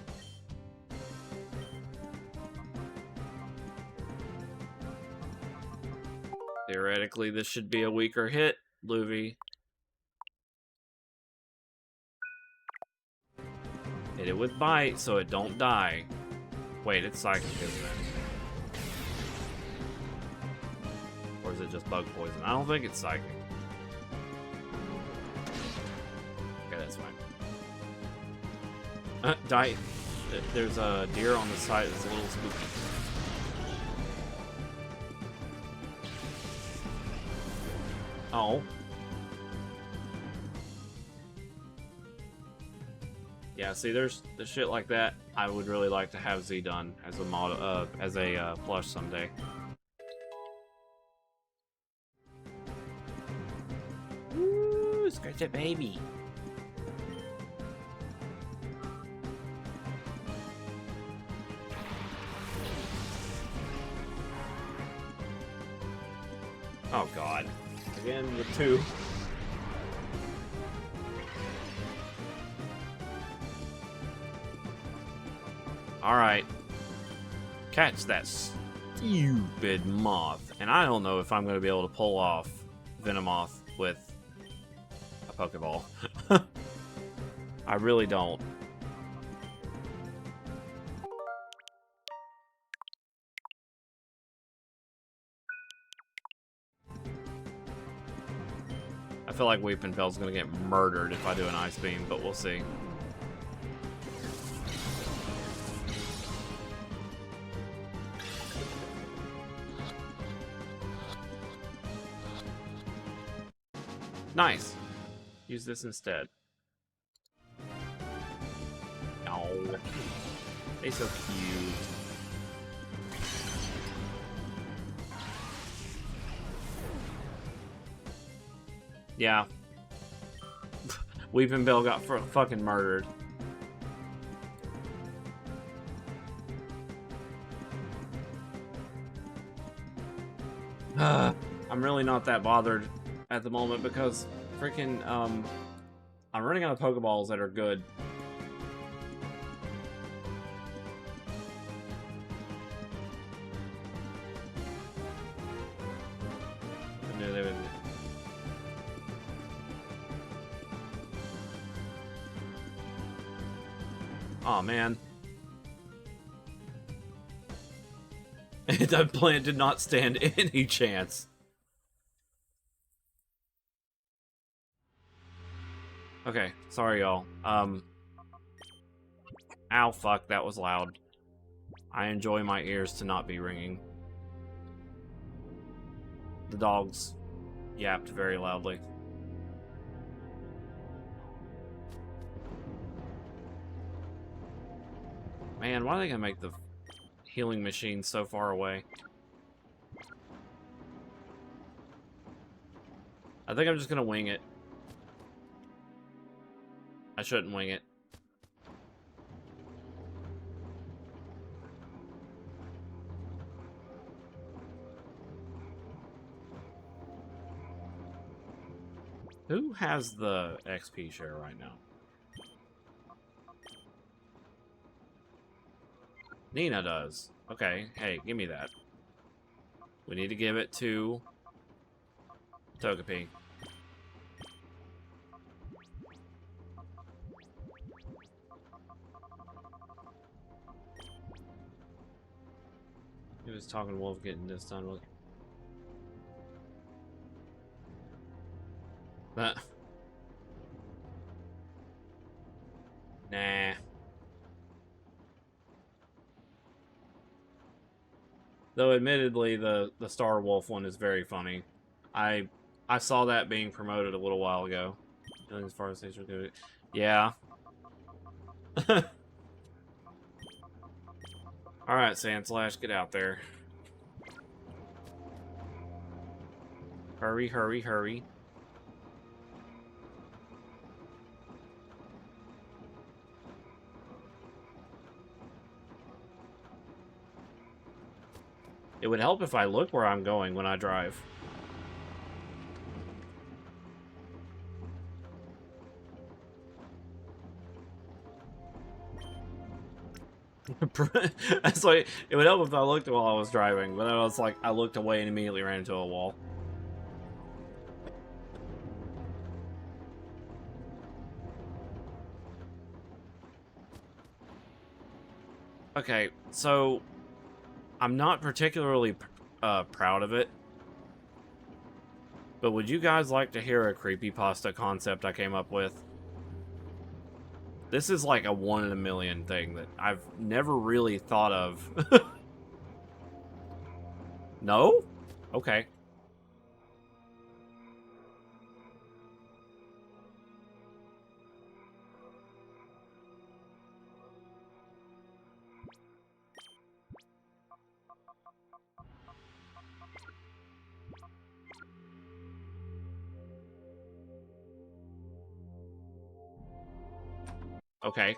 S1: Theoretically, this should be a weaker hit, Luffy. Hit it with bite so it don't die. Wait, it's psychic, isn't it? Or is it just bug poison? I don't think it's psychic. Okay, that's fine. Die. There's a deer on the side that's a little spooky. Oh. Yeah, see, there's the shit like that. I would really like to have Z done as a mod, as a plush someday. Ooh, scratch that baby. too. Alright. Catch that stupid moth. And I don't know if I'm going to be able to pull off Venomoth with a Pokeball. I really don't. I feel like Weepinbell's going to get murdered if I do an Ice Beam, but we'll see. Nice. Use this instead. Oh, they're so cute. Yeah. Weepinbell got fucking murdered. I'm really not that bothered at the moment because freaking I'm running out of Pokeballs that are good. Oh man. That plant did not stand any chance. Okay, sorry y'all. Ow, fuck, that was loud. I enjoy my ears to not be ringing. The dogs yapped very loudly. Man, why are they gonna make the healing machine so far away? I think I'm just gonna wing it. I shouldn't wing it. Who has the XP share right now? Nina does. Okay, hey, give me that. We need to give it to Togepi. He was talking Wolf getting this done with. Nah. Though admittedly the Star Wolf one is very funny. I saw that being promoted a little while ago. As far as things are good. Yeah. Alright, Sandslash, get out there. Hurry, hurry, hurry. It would help if I look where I'm going when I drive. That's like, it would help if I looked while I was driving, but I was like, I looked away and immediately ran into a wall. Okay, so I'm not particularly proud of it, but would you guys like to hear a creepypasta concept I came up with? This is like a 1 in a million thing that I've never really thought of. No? Okay. Okay.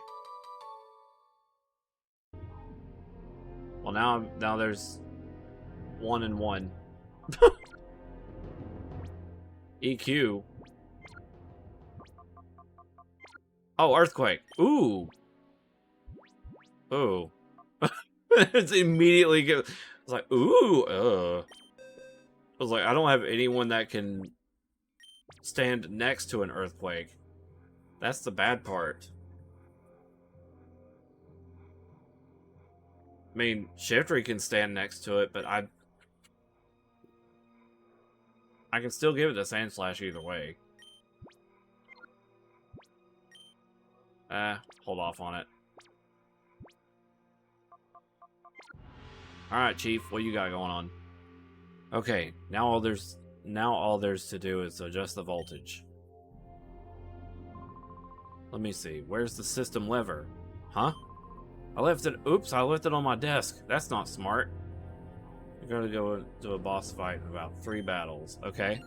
S1: Well, now there's 1 and 1. EQ. Oh, earthquake. Ooh. Ooh. It's immediately good. It's like, ooh, I was like, I don't have anyone that can stand next to an earthquake. That's the bad part. I mean, Shiftry can stand next to it, but I can still give it a Sand Slash either way. Hold off on it. Alright, Chief, what you got going on? Okay, now all there's to do is adjust the voltage. Let me see, where's the system lever? Huh? I left it on my desk. That's not smart. You're gonna go to a boss fight in about 3 battles, okay?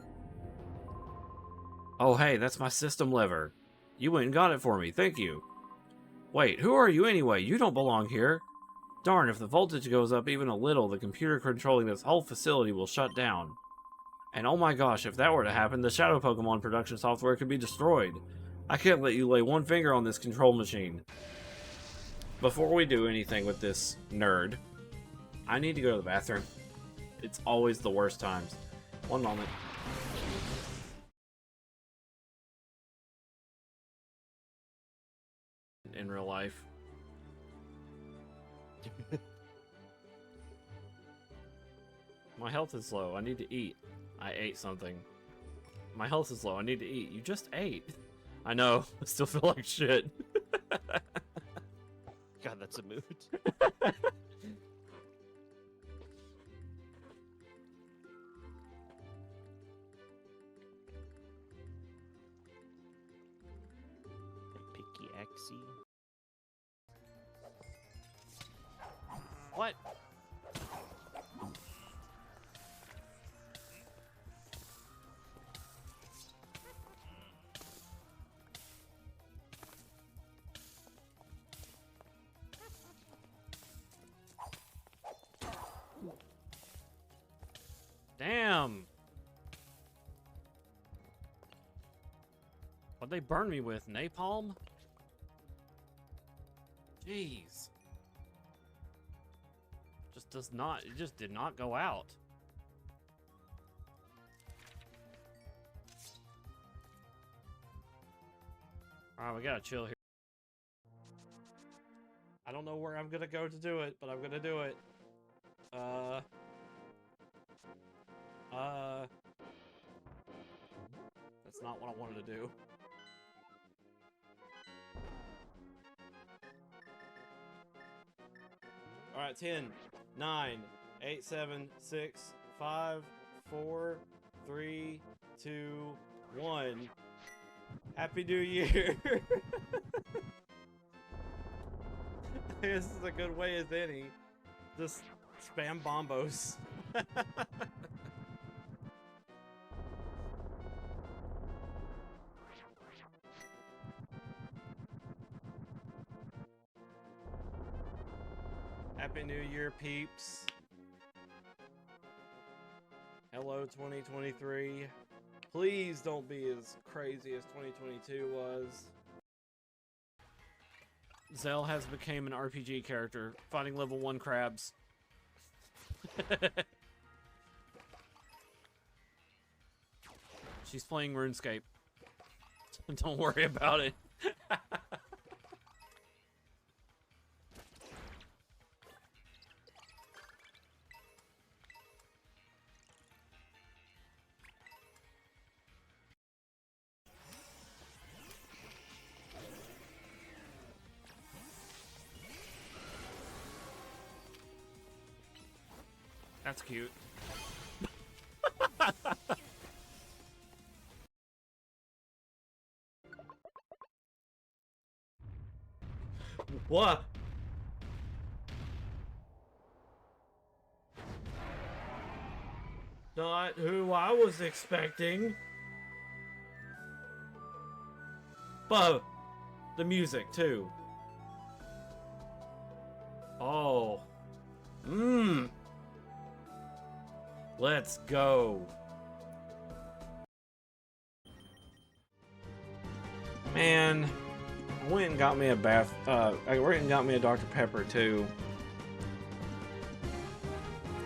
S1: Oh hey, that's my system lever. You went and got it for me, thank you. Wait, who are you anyway? You don't belong here. Darn, if the voltage goes up even a little, the computer controlling this whole facility will shut down. And oh my gosh, if that were to happen, the Shadow Pokemon production software could be destroyed. I can't let you lay one finger on this control machine. Before we do anything with this nerd, I need to go to the bathroom. It's always the worst times. One moment. In real life. My health is low. I need to eat. I ate something. My health is low. I need to eat. You just ate. I know. I still feel like shit.
S2: God, that's a mood. Picky Axie. What?
S1: Damn! What'd they burn me with? Napalm? Jeez. It just did not go out. Alright, we gotta chill here. I don't know where I'm gonna go to do it, but I'm gonna do it. That's not what I wanted to do. Alright, 10, 9, 8, 7, 6, 5, 4, 3, 2, 1. Happy New Year! This is a good way as any. Just spam bombos. Happy New Year, peeps. Hello, 2023. Please don't be as crazy as 2022 was. Zell has become an RPG character, fighting level 1 crabs. She's playing RuneScape. Don't worry about it. That's cute. What? Not who I was expecting. But the music too. Oh. Let's go. Man, I went and got me a bath. I went and got me a Dr. Pepper too.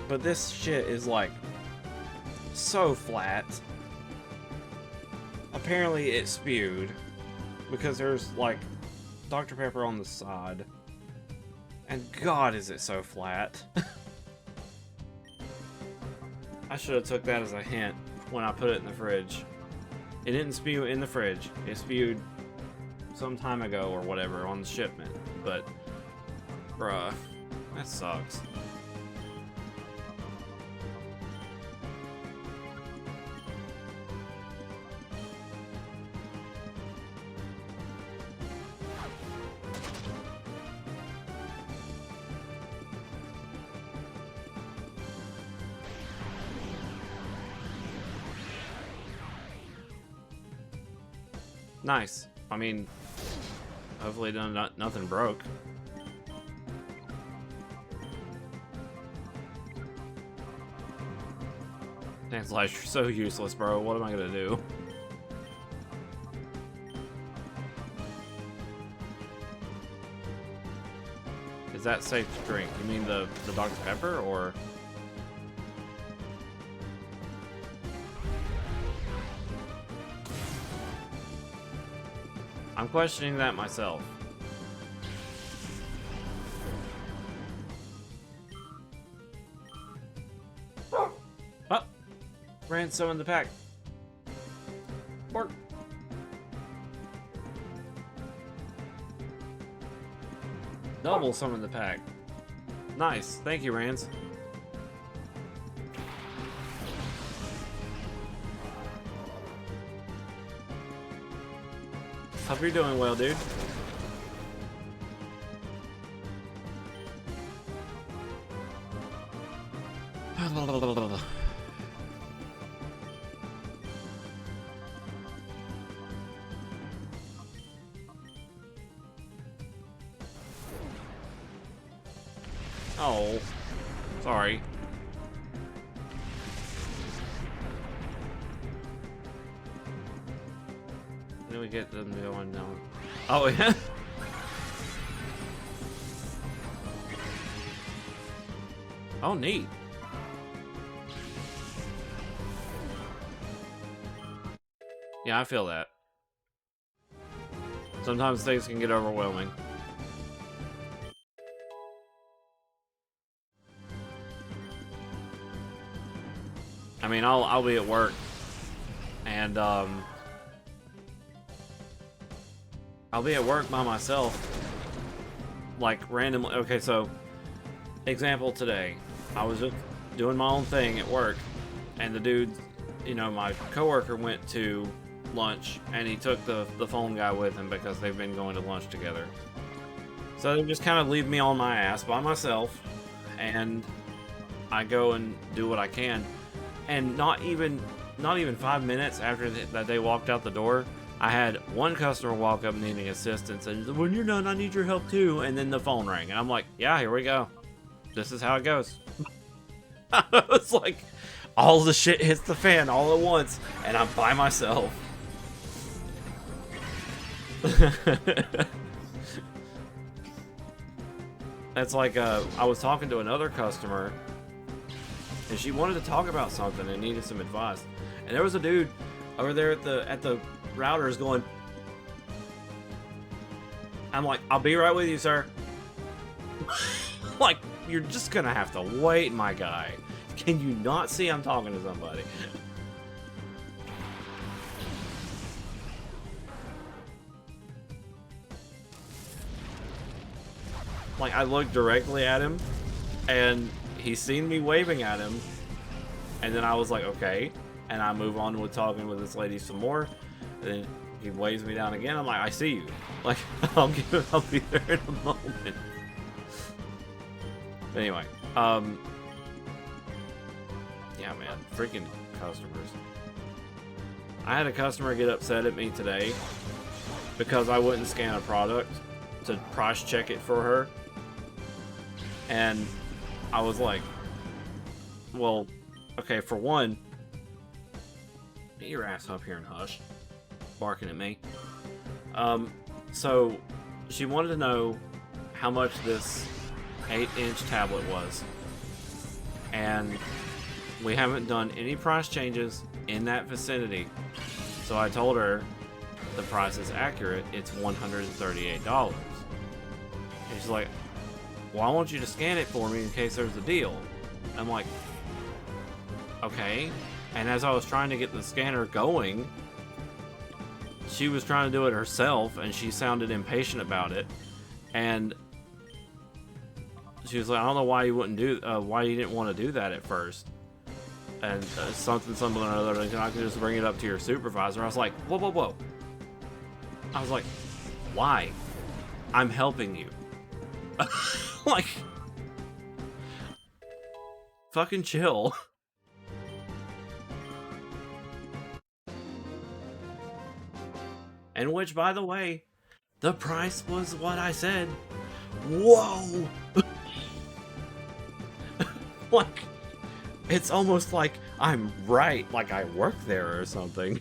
S1: But this shit is like so flat. Apparently it spewed because there's like Dr. Pepper on the side. And God, is it so flat. I should have took that as a hint when I put it in the fridge. It didn't spew in the fridge. It spewed some time ago or whatever on the shipment. But, bruh, that sucks. Nice. I mean, hopefully nothing broke. Dance Lights, you're so useless, bro. What am I gonna do? Is that safe to drink? You mean the Dr. Pepper, or...? I'm questioning that myself. Oh! Ran some in the pack. Bark. Double some in the pack. Nice. Thank you, Rans. Hope you're doing well, dude. Oh, sorry. Then we get them going now. Oh yeah. Oh, neat. Yeah, I feel that. Sometimes things can get overwhelming. I mean, I'll be at work, and I'll be at work by myself, like randomly. Okay, so example today, I was just doing my own thing at work, and the dude, you know, my coworker went to lunch, and he took the phone guy with him because they've been going to lunch together. So they just kind of leave me on my ass by myself, and I go and do what I can. And not even 5 minutes after that they walked out the door, I had one customer walk up needing assistance, and when you're done, I need your help too. And then the phone rang, and I'm like, yeah, here we go. This is how it goes. It's like all the shit hits the fan all at once, and I'm by myself. That's like I was talking to another customer, and she wanted to talk about something and needed some advice. And there was a dude over there at the routers going, I'm like, I'll be right with you, sir. Like, you're just gonna have to wait, my guy. Can you not see I'm talking to somebody? Like, I looked directly at him, and he seen me waving at him, and then I was like, okay, and I move on with talking with this lady some more. And then he waves me down again. I'm like, I see you. Like, I'll be there in a moment. But anyway, yeah, man, freaking customers. I had a customer get upset at me today because I wouldn't scan a product to price check it for her, and I was like, well, okay, for one, get your ass up here and hush, barking at me. So she wanted to know how much this 8-inch tablet was. And we haven't done any price changes in that vicinity. So I told her the price is accurate. It's $138. And she's like, well, I want you to scan it for me in case there's a deal. I'm like, okay. And as I was trying to get the scanner going, she was trying to do it herself, and she sounded impatient about it. And she was like, I don't know why you wouldn't do, why you didn't want to do that at first. And something or other, and I could just bring it up to your supervisor. I was like, whoa, whoa, whoa. I was like, why? I'm helping you. Like, fucking chill. And which, by the way, the price was what I said. Whoa! Like, it's almost like I'm right, like I work there or something.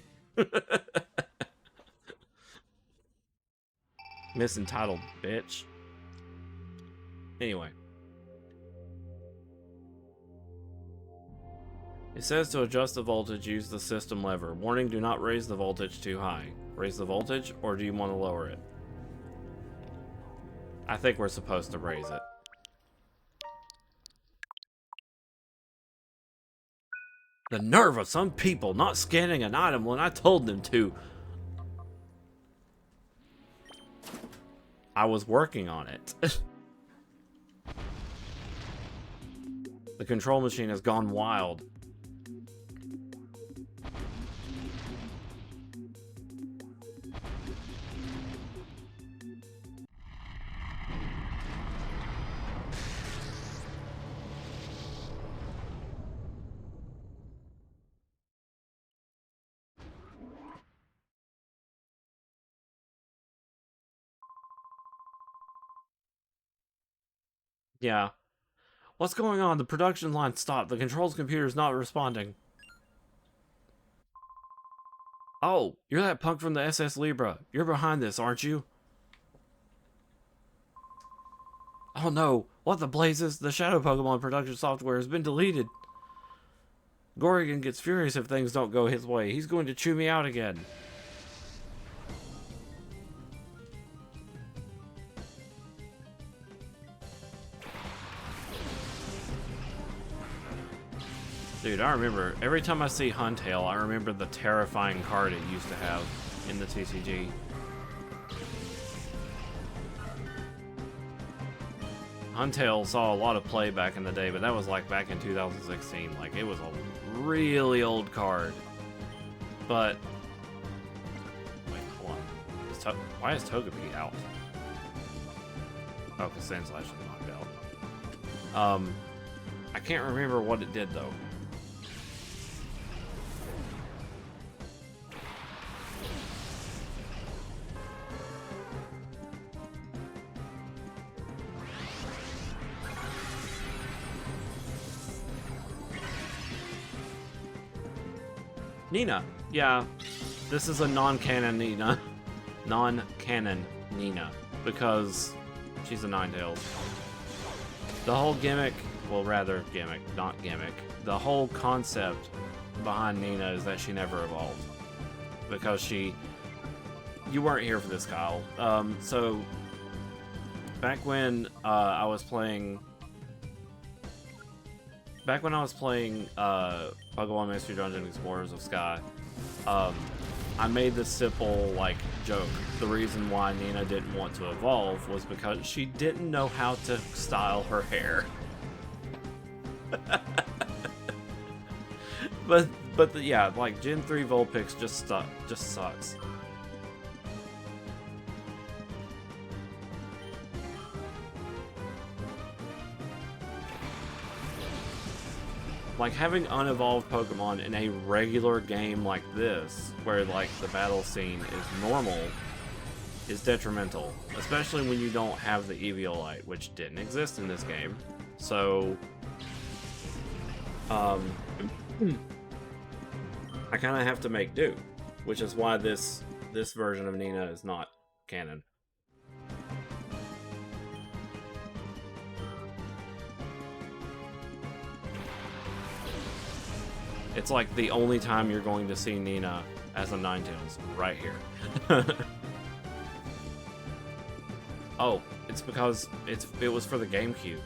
S1: Misentitled bitch. Anyway. It says to adjust the voltage, use the system lever. Warning, do not raise the voltage too high. Raise the voltage, or do you want to lower it? I think we're supposed to raise it. The nerve of some people not scanning an item when I told them to. I was working on it. The control machine has gone wild. Yeah. What's going on? The production line stopped. The controls computer is not responding. Oh, you're that punk from the SS Libra. You're behind this, aren't you? Oh no, what the blazes? The Shadow Pokemon production software has been deleted. Gorrigan gets furious if things don't go his way. He's going to chew me out again. Dude, I remember, every time I see Huntail, I remember the terrifying card it used to have in the TCG. Huntail saw a lot of play back in the day, but that was like back in 2016. Like, it was a really old card. But, wait, hold on. Why is Togepi out? Oh, because Sandslash is knocked out. I can't remember what it did, though. Nina. Yeah, this is a non-canon Nina. Non-canon Nina. Because she's a Ninetales. The whole gimmick, well, rather gimmick, not gimmick. The whole concept behind Nina is that she never evolved. Because you weren't here for this, Kyle. So, back when I was playing Pokemon Mystery Dungeon Explorers of Sky, I made this simple, like, joke. The reason why Nina didn't want to evolve was because she didn't know how to style her hair. Yeah, like, Gen 3 Vulpix just sucks. Like, having unevolved Pokemon in a regular game like this, where, like, the battle scene is normal, is detrimental. Especially when you don't have the Eviolite, which didn't exist in this game. So, I kind of have to make do, which is why this version of Nina is not canon. It's like the only time you're going to see Nina as a Ninetales, right here. Oh, it's because it was for the GameCube.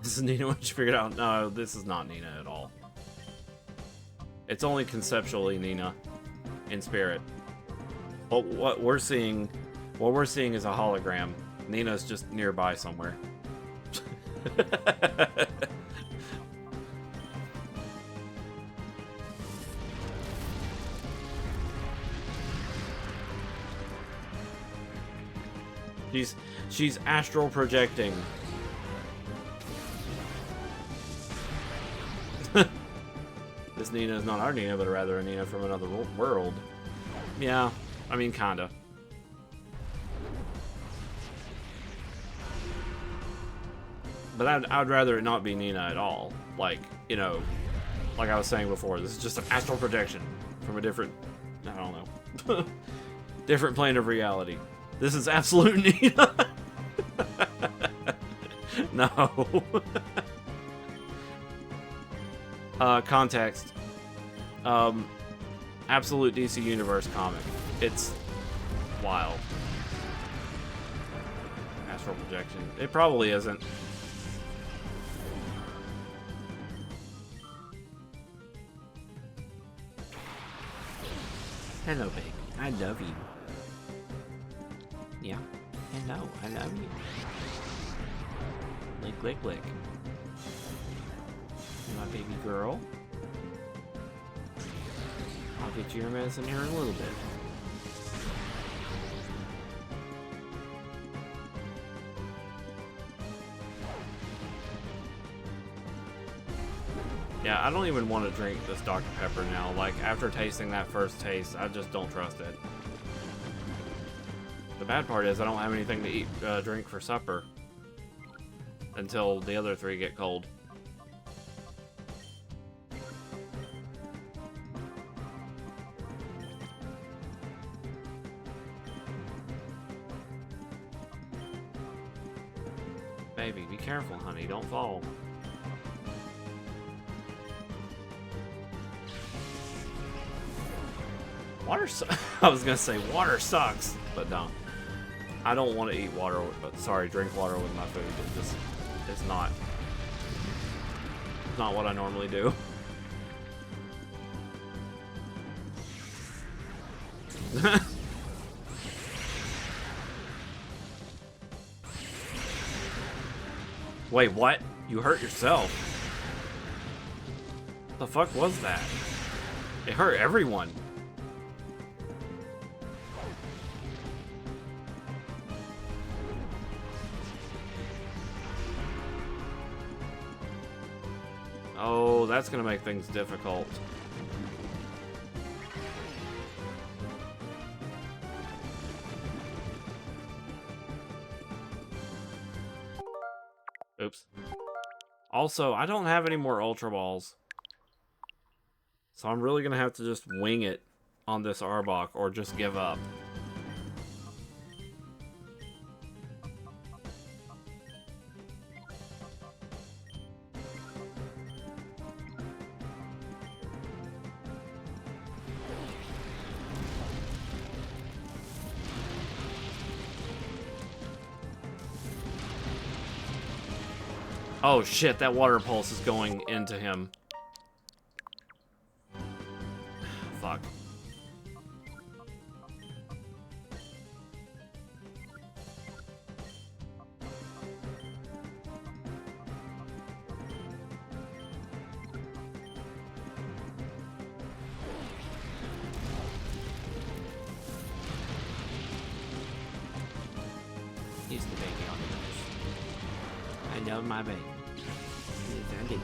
S1: This is Nina when she figured out. No, this is not Nina at all. It's only conceptually Nina in spirit. But what we're seeing is a hologram. Nina's just nearby somewhere. She's astral projecting. This Nina is not our Nina, but rather a Nina from another world. Yeah, I mean, kinda. But I'd rather it not be Nina at all. Like, you know, like I was saying before, this is just an astral projection from a different, I don't know, different plane of reality. This is absolute Nina. No. Context. Absolute DC Universe comic. It's wild. Astral projection. It probably isn't. Hello, baby. I love you. Yeah. Hello, I love you. Lick, lick, lick. My baby girl. I'll get you your medicine here in a little bit. Yeah, I don't even want to drink this Dr. Pepper now. Like, after tasting that first taste, I just don't trust it. The bad part is I don't have anything to eat, drink for supper until the other three get cold. Baby, be careful, honey. Don't fall. I was gonna say water sucks, but no. I don't want to eat water, drink water with my food. It's not what I normally do. Wait, what? You hurt yourself? What the fuck was that? It hurt everyone. Oh, that's gonna make things difficult. Oops. Also, I don't have any more Ultra Balls. So I'm really gonna have to just wing it on this Arbok or just give up. Oh shit, that water pulse is going into him. Fuck. He's the baby on the bench. I love my baby. Yes, I do.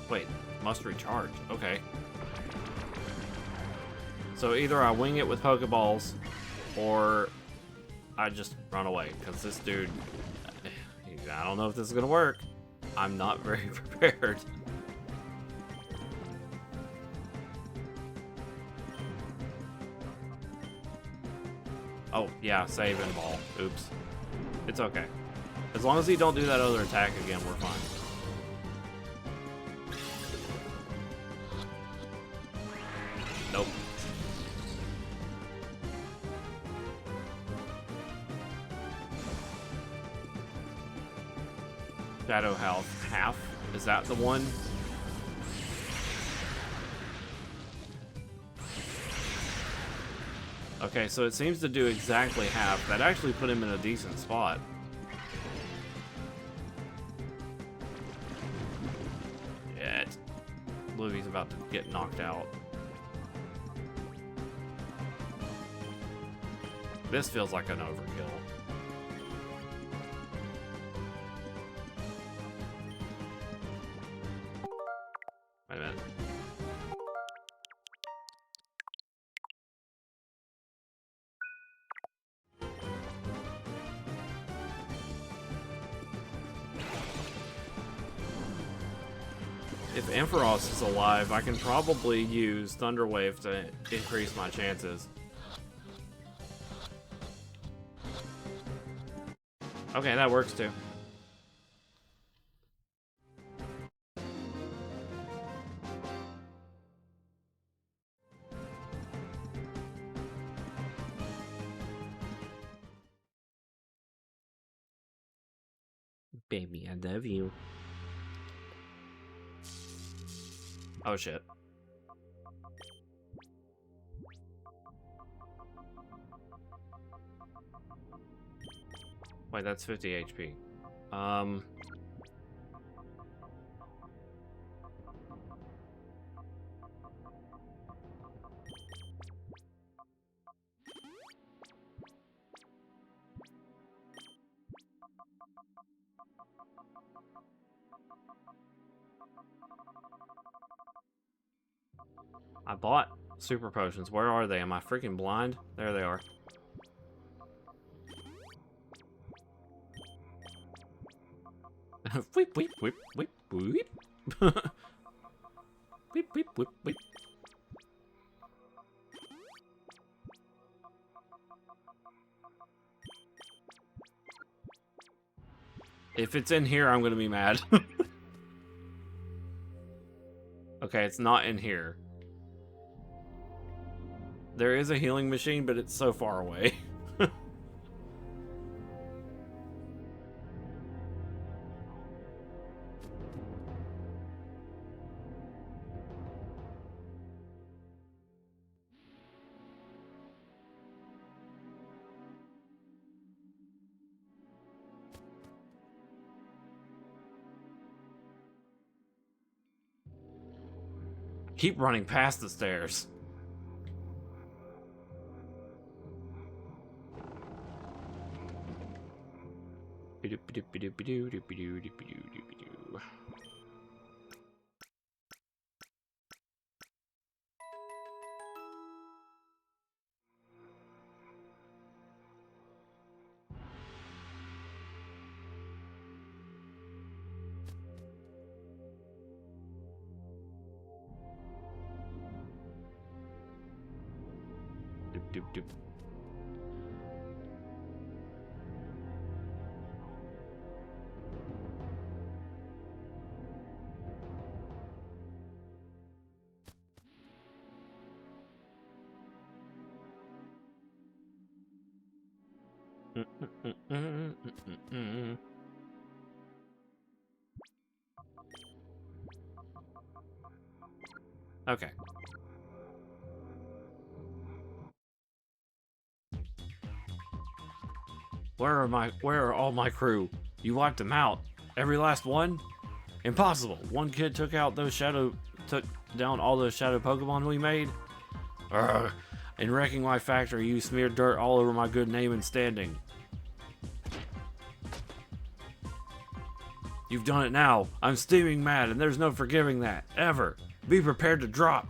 S1: Wait, must recharge. Okay. So either I wing it with Pokeballs, or I just run away, because this dude... I don't know if this is going to work. I'm not very prepared. Oh, yeah, save and ball. Oops. It's okay. As long as he don't do that other attack again, we're fine. Nope. Shadow health half. Is that the one? Okay, so it seems to do exactly half. That actually put him in a decent spot. Shit. Luigi's about to get knocked out. This feels like an overkill. Wait a minute. If Ampharos is alive, I can probably use Thunder Wave to increase my chances. Okay, that works too. Baby, I love you. Oh shit. Wait, that's 50 HP. I bought super potions. Where are they? Am I freaking blind? There they are. Whip, whip, whip, whip, whip. Whip, whip, whip, whip. If it's in here, I'm gonna be mad. Okay, it's not in here. There is a healing machine, but it's so far away. Keep running past the stairs. Doop, doop, doop. Okay. Where are all my crew? You wiped them out. Every last one? Impossible. One kid took down all those shadow Pokemon we made? Urgh. In wrecking my factory, you smeared dirt all over my good name and standing. You've done it now. I'm steaming mad, and there's no forgiving that. Ever. Be prepared to drop.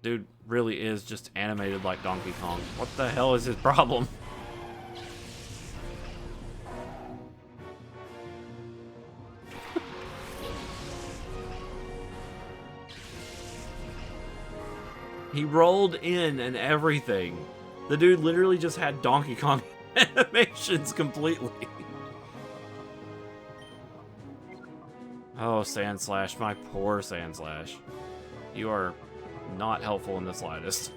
S1: Dude really is just animated like Donkey Kong. What the hell is his problem? He rolled in and everything. The dude literally just had Donkey Kong animations completely. Oh, Sandslash, my poor Sandslash. You are not helpful in the slightest.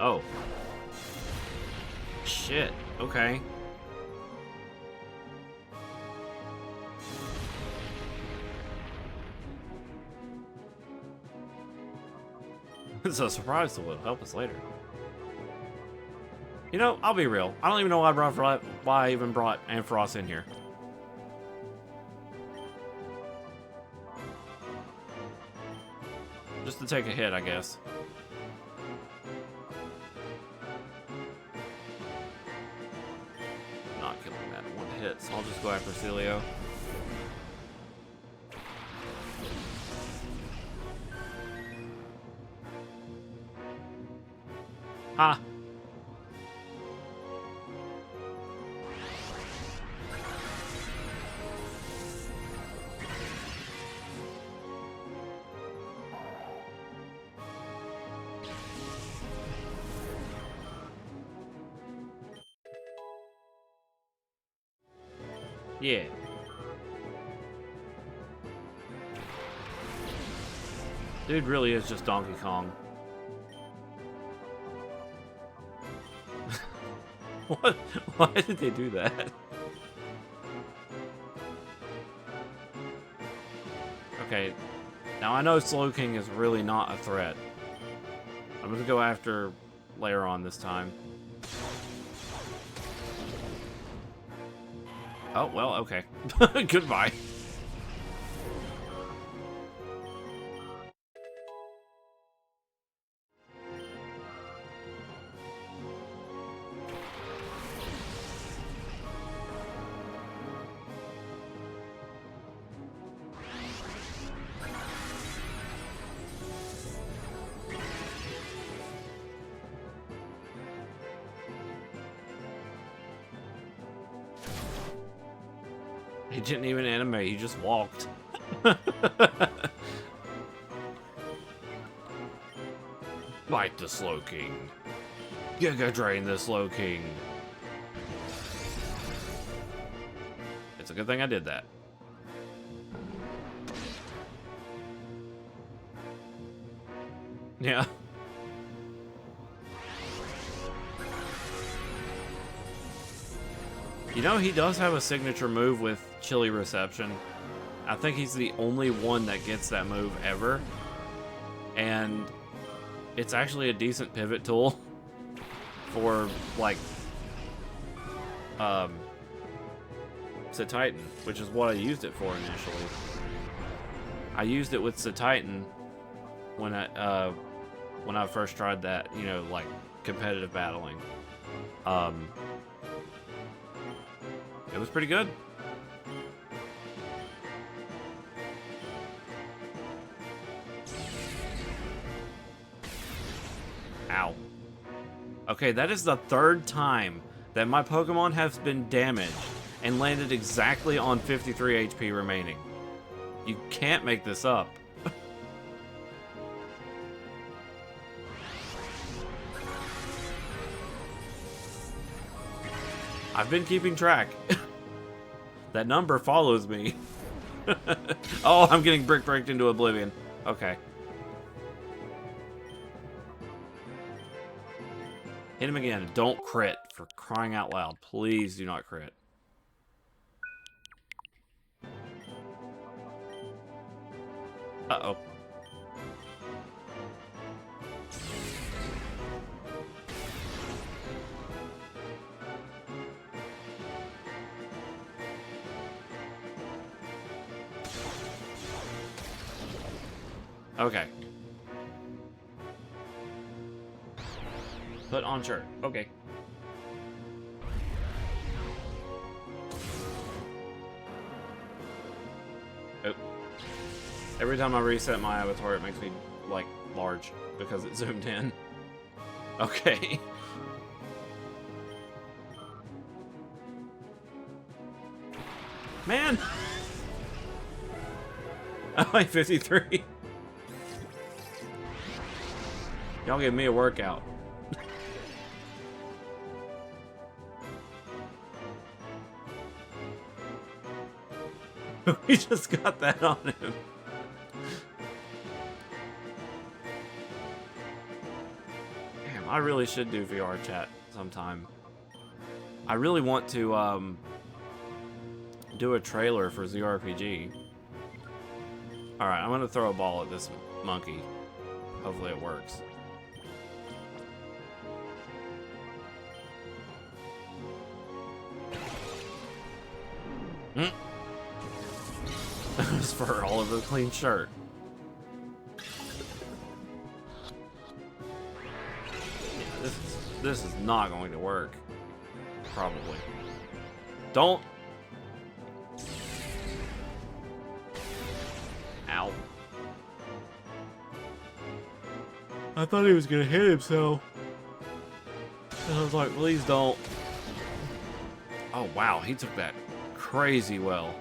S1: Oh. Shit. Okay. It's a surprise that will help us later. You know, I'll be real. I don't even know why I even brought Ampharos in here. Just to take a hit, I guess. Not killing that in one hit, so I'll just go after Celio. Ha! Yeah. Dude really is just Donkey Kong. What? Why did they do that? Okay, now I know Slowking is really not a threat. I'm gonna go after Lairon this time. Oh, well, okay. Goodbye. He didn't even animate, he just walked. Bite the Slowking. Giga Drain the Slowking. It's a good thing I did that. Yeah. You know, he does have a signature move with Chilly Reception. I think he's the only one that gets that move ever. And it's actually a decent pivot tool for, like, Cetitan, which is what I used it for initially. I used it with Cetitan when I first tried that, you know, like, competitive battling. It was pretty good. Ow. Okay, that is the third time that my Pokemon has been damaged and landed exactly on 53 HP remaining. You can't make this up. I've been keeping track. That number follows me. Oh, I'm getting bricked into oblivion. Okay. Hit him again. Don't crit, for crying out loud. Please do not crit. Uh-oh. Okay. Put on shirt. Okay. Oh. Every time I reset my avatar, it makes me, like, large because it zoomed in. Okay. Man! I'm like 53. Y'all give me a workout. We just got that on him. Damn, I really should do VR chat sometime. I really want to do a trailer for ZRPG. Alright, I'm gonna throw a ball at this monkey. Hopefully it works. His fur all over the clean shirt. Yeah, this is not going to work. Probably. Don't. Ow. I thought he was gonna hit himself. And I was like, please don't. Oh wow, he took that crazy well.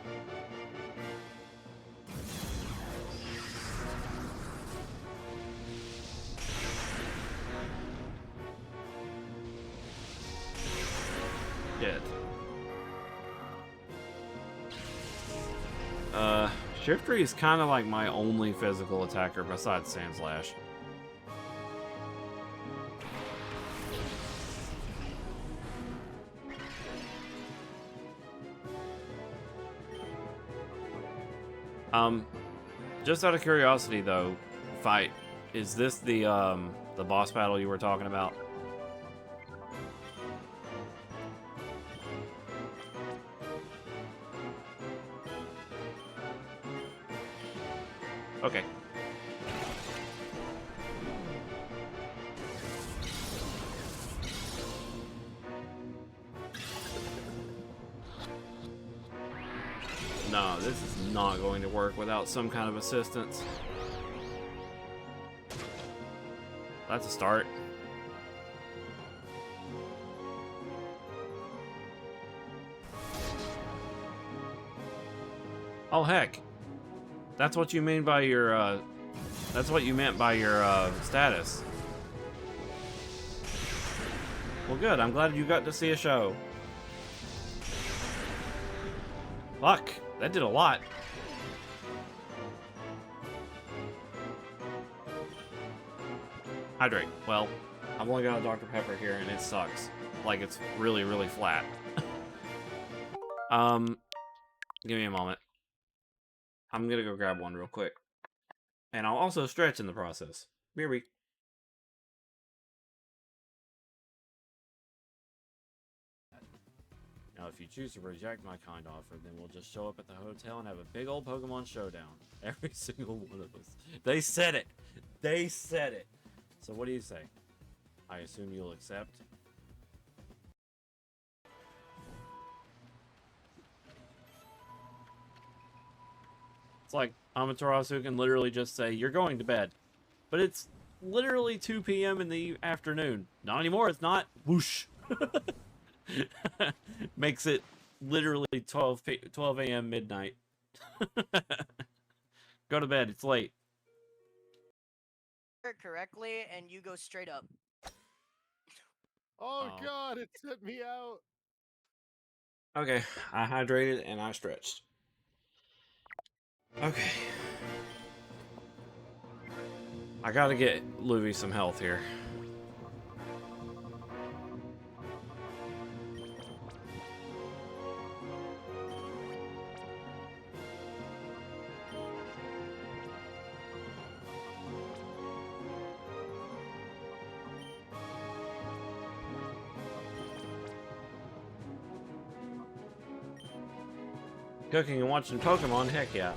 S1: Dead. Shiftry is kind of like my only physical attacker besides Sandslash. Just out of curiosity though, Fight, is this the boss battle you were talking about? Okay. No, this is not going to work without some kind of assistance. That's a start. Oh heck. That's what you mean by your that's what you meant by your status. Well good, I'm glad you got to see a show. Fuck, that did a lot. Hydrate. Well, I've only got a Dr. Pepper here and it sucks. Like it's really, really flat. Give me a moment. I'm gonna go grab one real quick. And I'll also stretch in the process. BRB. Now, if you choose to reject my kind offer, then we'll just show up at the hotel and have a big old Pokemon showdown. Every single one of us. They said it! They said it! So what do you say? I assume you'll accept? It's like Amaterasu can literally just say, you're going to bed. But it's literally 2 p.m. in the afternoon. Not anymore, it's not. Whoosh. Makes it literally 12 a.m. midnight. Go to bed, it's late.
S2: Correctly, and you go straight up.
S3: Oh god, it set me out.
S1: Okay, I hydrated and I stretched. Okay. I gotta get Luvi some health here. Cooking and watching Pokemon, heck yeah.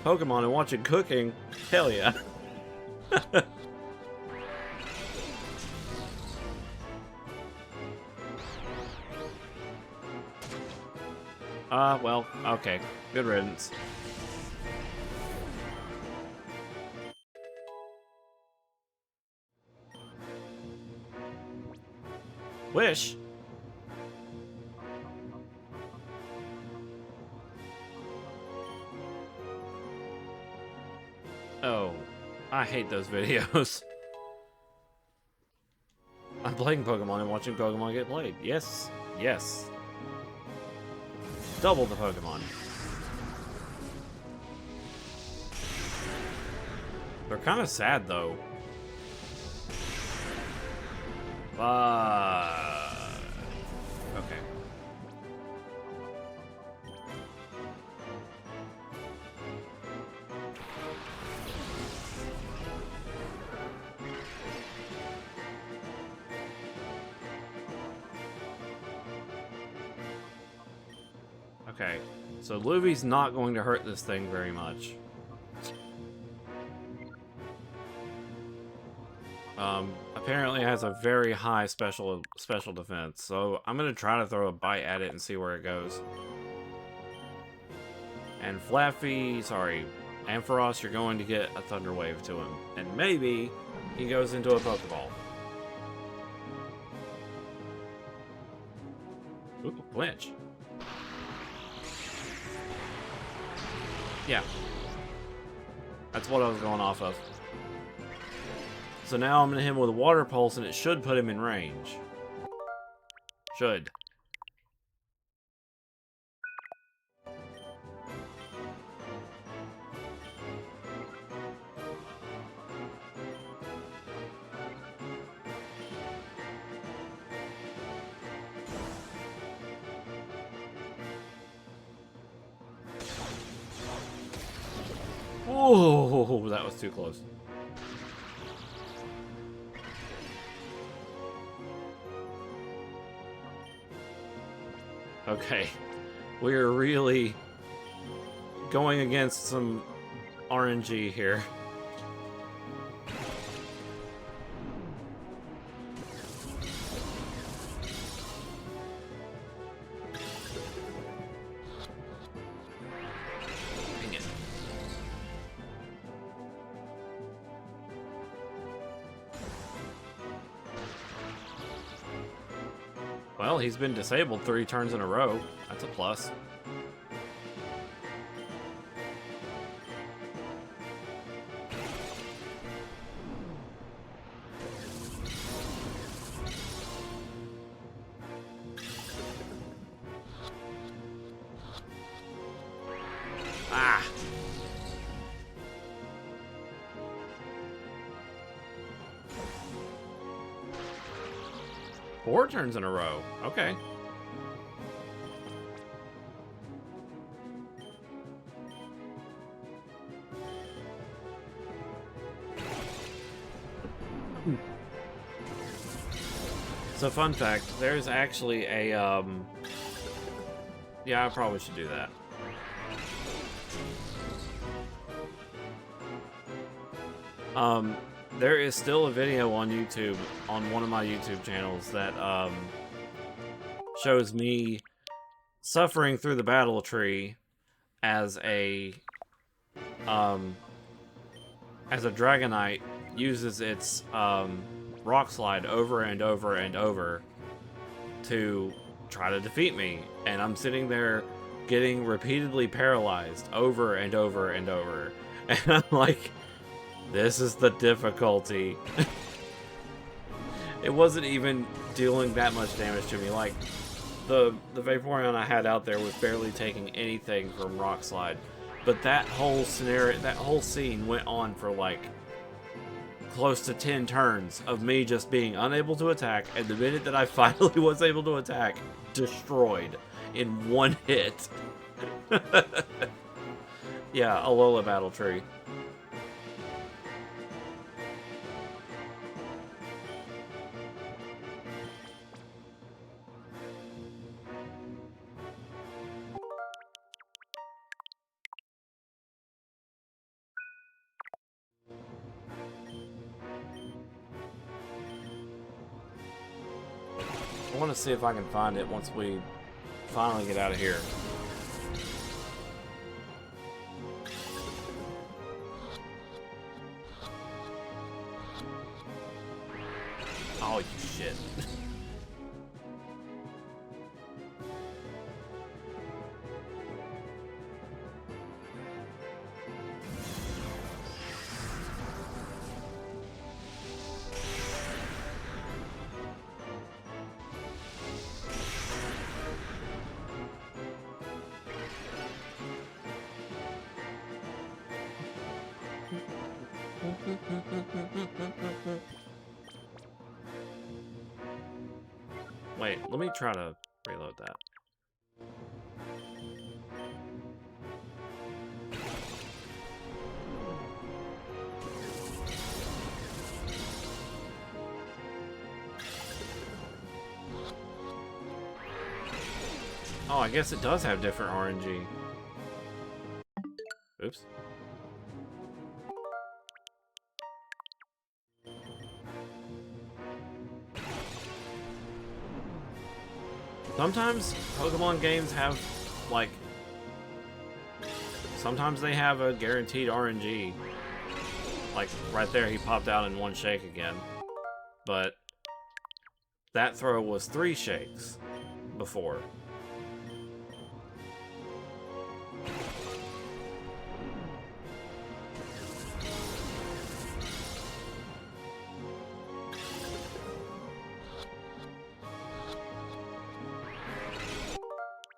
S1: Pokemon and watching cooking. Hell yeah. Well, okay. Good riddance. Wish? Oh, I hate those videos. I'm playing Pokemon and watching Pokemon get played. Yes, yes. Double the Pokemon. They're kind of sad, though. Okay. Okay, so Luvy's not going to hurt this thing very much. Apparently it has a very high special defense, so I'm gonna try to throw a bite at it and see where it goes. And Ampharos, you're going to get a Thunder Wave to him, and maybe he goes into a Pokeball. Ooh, flinch. Yeah. That's what I was going off of. So now I'm going to hit him with a Water Pulse, and it should put him in range. Should. Oh, that was too close. Okay, we're really going against some RNG here. Dang it. Well, he's been disabled 3 turns in a row. That's a plus. Ah! 4 turns in a row. Okay. So, fun fact, there's actually a, yeah, I probably should do that. There is still a video on YouTube, on one of my YouTube channels, that, shows me suffering through the battle tree as a Dragonite uses its, Rock Slide over and over and over to try to defeat me. And I'm sitting there getting repeatedly paralyzed over and over and over. And I'm like, this is the difficulty. It wasn't even dealing that much damage to me. Like, the Vaporeon I had out there was barely taking anything from Rock Slide. But that whole scenario, that whole scene went on for like close to 10 turns of me just being unable to attack, and the minute that I finally was able to attack, destroyed in one hit. Yeah, Alola Battle Tree. I want to see if I can find it once we finally get out of here. Oh, you shit. Wait, let me try to reload that. Oh, I guess it does have different RNG. Oops. Sometimes Pokemon games have, like, sometimes they have a guaranteed RNG. Like, right there, he popped out in one shake again. But that throw was 3 shakes before.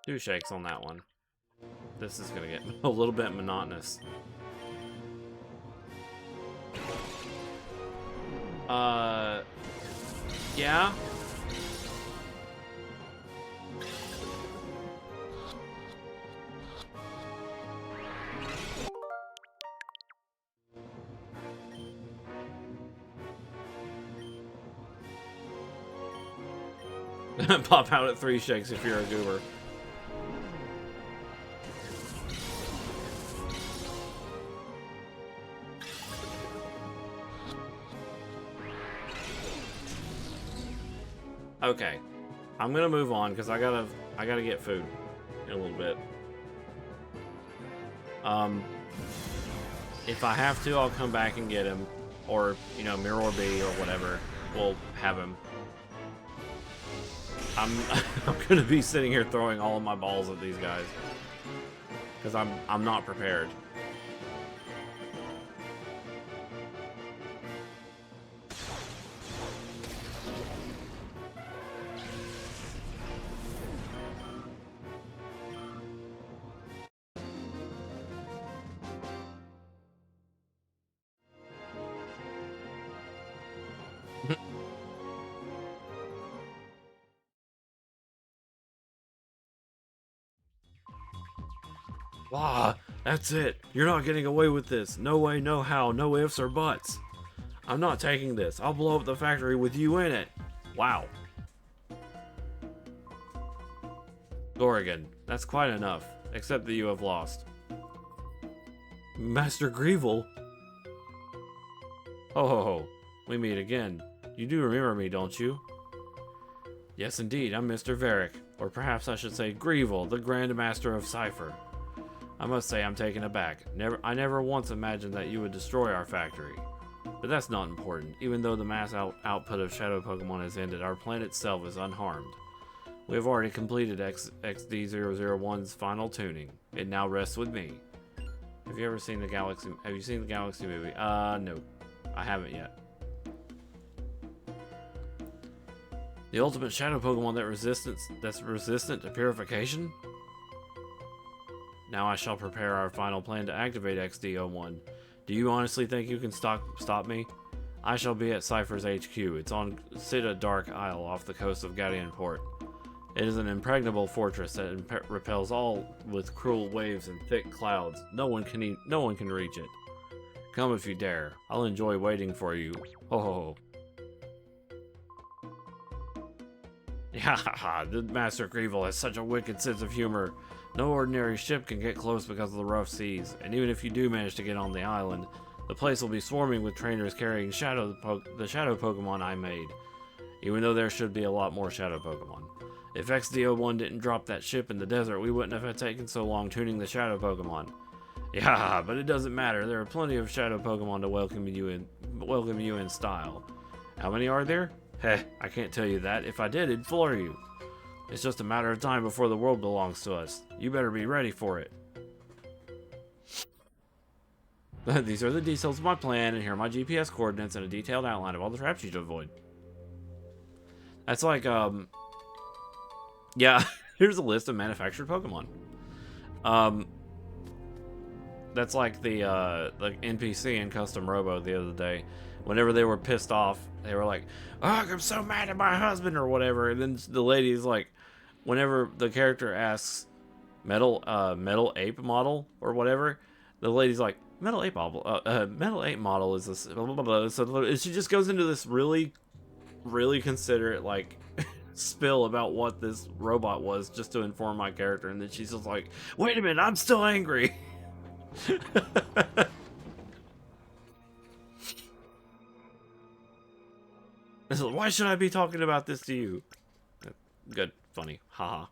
S1: Two shakes on that one. This is gonna get a little bit monotonous. Yeah. Pop out at 3 shakes if you're a goober. Okay, I'm gonna move on because I gotta get food in a little bit. If I have to, I'll come back and get him, or you know, Mirror B or whatever. We'll have him. I'm gonna be sitting here throwing all of my balls at these guys because I'm not prepared. Ah, that's it. You're not getting away with this. No way, no how, no ifs or buts. I'm not taking this. I'll blow up the factory with you in it. Wow. Gorgon, that's quite enough. Except that you have lost. Master Greevil? Ho ho ho. We meet again. You do remember me, don't you? Yes indeed, I'm Mr. Varric. Or perhaps I should say Greevil, the Grand Master of Cipher. I must say I'm taken aback. I never once imagined that you would destroy our factory. But that's not important. Even though the mass output of Shadow Pokemon has ended, our planet itself is unharmed. We have already completed XD001's final tuning. It now rests with me. Have you seen the Galaxy movie? No. I haven't yet. The ultimate Shadow Pokemon that's resistant to purification? Now I shall prepare our final plan to activate XD01. Do you honestly think you can stop me? I shall be at Cipher's HQ. It's on Sita Dark Isle off the coast of Gadian Port. It is an impregnable fortress that repels all with cruel waves and thick clouds. No one can reach it. Come if you dare. I'll enjoy waiting for you. Ho ho ho. Yeah, the Master Greevil has such a wicked sense of humor. No ordinary ship can get close because of the rough seas, and even if you do manage to get on the island, the place will be swarming with trainers carrying the shadow Pokemon I made. even though there should be a lot more shadow Pokemon. If XD01 didn't drop that ship in the desert, we wouldn't have taken so long tuning the shadow Pokemon. Yeah, but it doesn't matter. There are plenty of shadow Pokemon to welcome you in style. How many are there? Heh, I can't tell you that. If I did, it'd floor you. It's just a matter of time before the world belongs to us. You better be ready for it. These are the details of my plan, and here are my GPS coordinates and a detailed outline of all the traps you should avoid. That's like, yeah, here's a list of manufactured Pokemon. That's like the NPC in Custom Robo the other day. Whenever they were pissed off, they were like, "Oh, I'm so mad at my husband," or whatever. And then the lady's like, whenever the character asks metal ape model or whatever, the lady's like, metal ape model is this blah, blah, blah. So she just goes into this really considerate like spill about what this robot was just to inform my character, and then she's just like, "Wait a minute, I'm still angry." Why should I be talking about this to you? Good, funny, haha.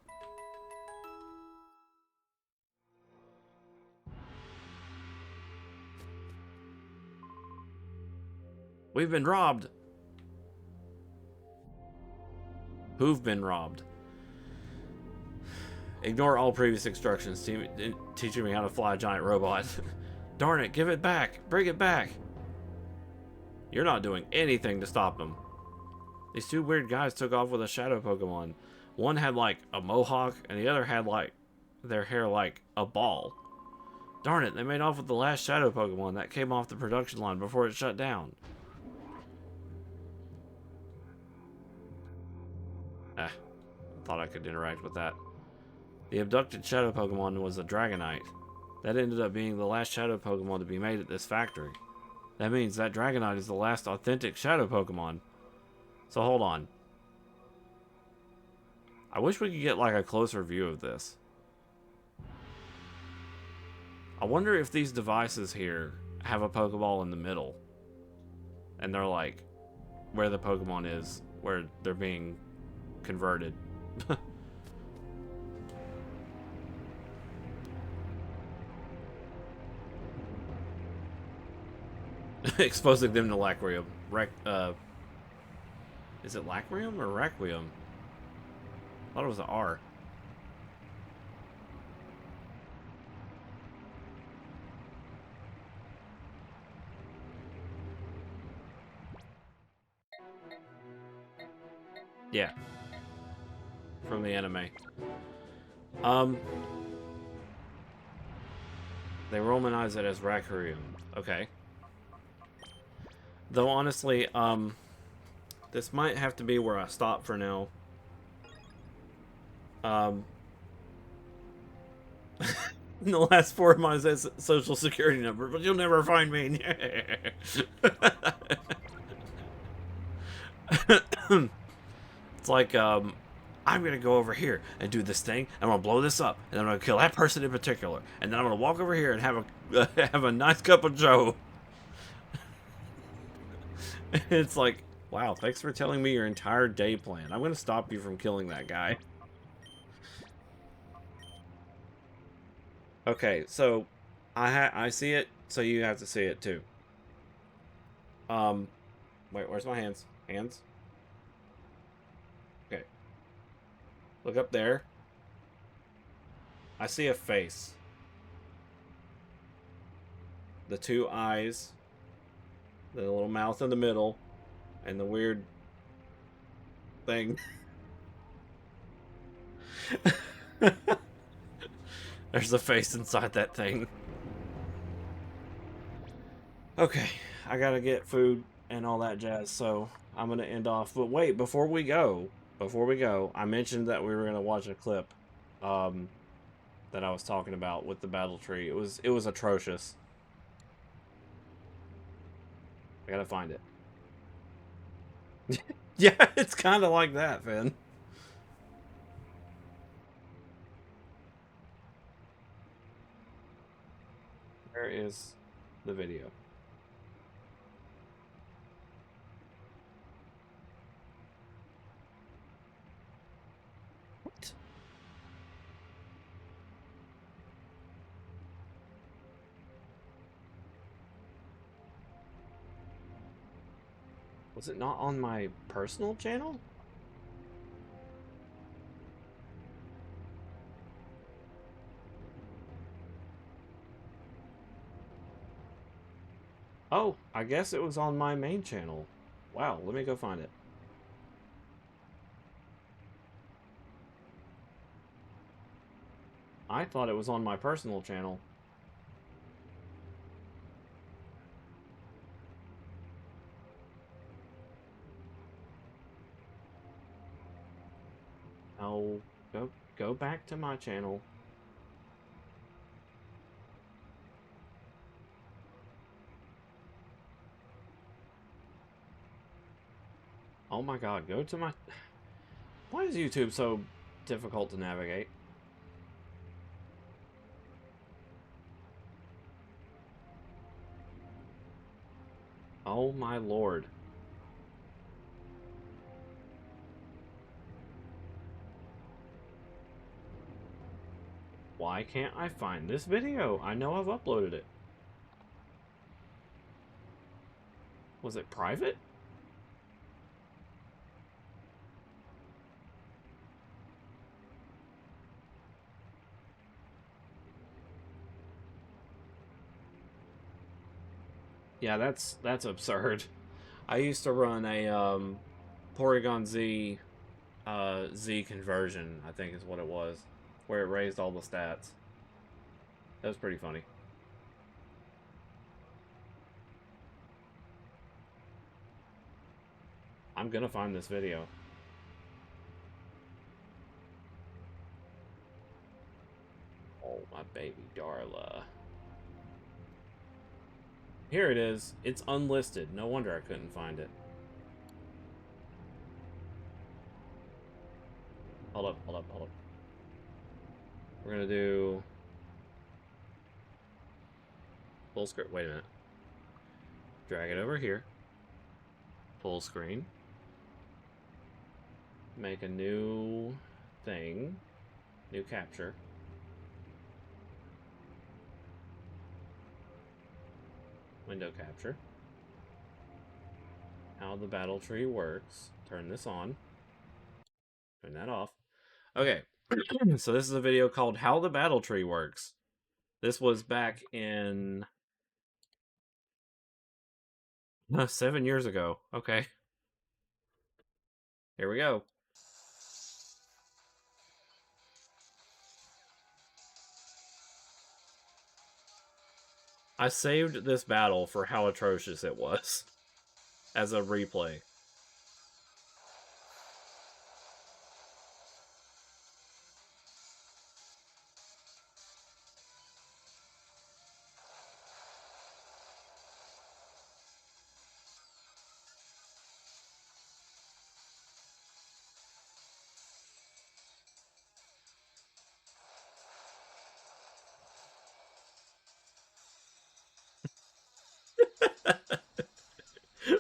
S1: We've been robbed. Who've been robbed? Ignore all previous instructions teaching me how to fly a giant robot. Darn it, give it back. Bring it back. You're not doing anything to stop them. These two weird guys took off with a shadow Pokemon. One had like a mohawk and the other had like their hair like a ball. Darn it, they made off with the last shadow Pokemon that came off the production line before it shut down. Thought I could interact with that. The abducted shadow Pokemon was a Dragonite. That ended up being the last shadow Pokemon to be made at this factory. That means that Dragonite is the last authentic shadow Pokemon. So hold on. I wish we could get like a closer view of this. I wonder if these devices here have a Pokeball in the middle. And they're like where the Pokemon is, where they're being converted. Exposing them to Lacrium. Is it Lacrium or Requiem? I thought it was an R. Yeah. From the anime. They romanize it as Requiem. Okay. Though honestly, this might have to be where I stop for now. The last four of my social security number, but you'll never find me. It's like, I'm gonna go over here and do this thing. I'm gonna blow this up, and I'm gonna kill that person in particular, and then I'm gonna walk over here and have a have a nice cup of Joe. It's like, wow, thanks for telling me your entire day plan. I'm gonna stop you from killing that guy. Okay, so I see it, so you have to see it too. Wait, where's my hands? Hands? Okay. Look up there. I see a face. The two eyes. The little mouth in the middle. And the weird thing. There's a face inside that thing. Okay, I gotta get food and all that jazz, so I'm gonna end off. But wait, before we go, I mentioned that we were gonna watch a clip that I was talking about with the battle tree. It was atrocious. I gotta find it. Yeah, it's kind of like that, Finn. Where is the video? Was it not on my personal channel? Oh, I guess it was on my main channel. Wow, let me go find it. I thought it was on my personal channel. Oh, go back to my channel. Oh my god, go to my... Why is YouTube so difficult to navigate? Oh my lord. Why can't I find this video? I know I've uploaded it. Was it private? Yeah, that's absurd. I used to run a Porygon Z Z conversion, I think is what it was, where it raised all the stats. That was pretty funny. I'm gonna find this video. Oh, my baby Darla. Here it is. It's unlisted. No wonder I couldn't find it. Hold up, hold up, hold up. We're gonna do full screen. Wait a minute. Drag it over here. Full screen. Make a new thing. New capture. Window capture. How the battle tree works. Turn this on. Turn that off. Okay. So this is a video called How the Battle Tree Works. This was back in 7 years ago. Okay. Here we go. I saved this battle for how atrocious it was as a replay.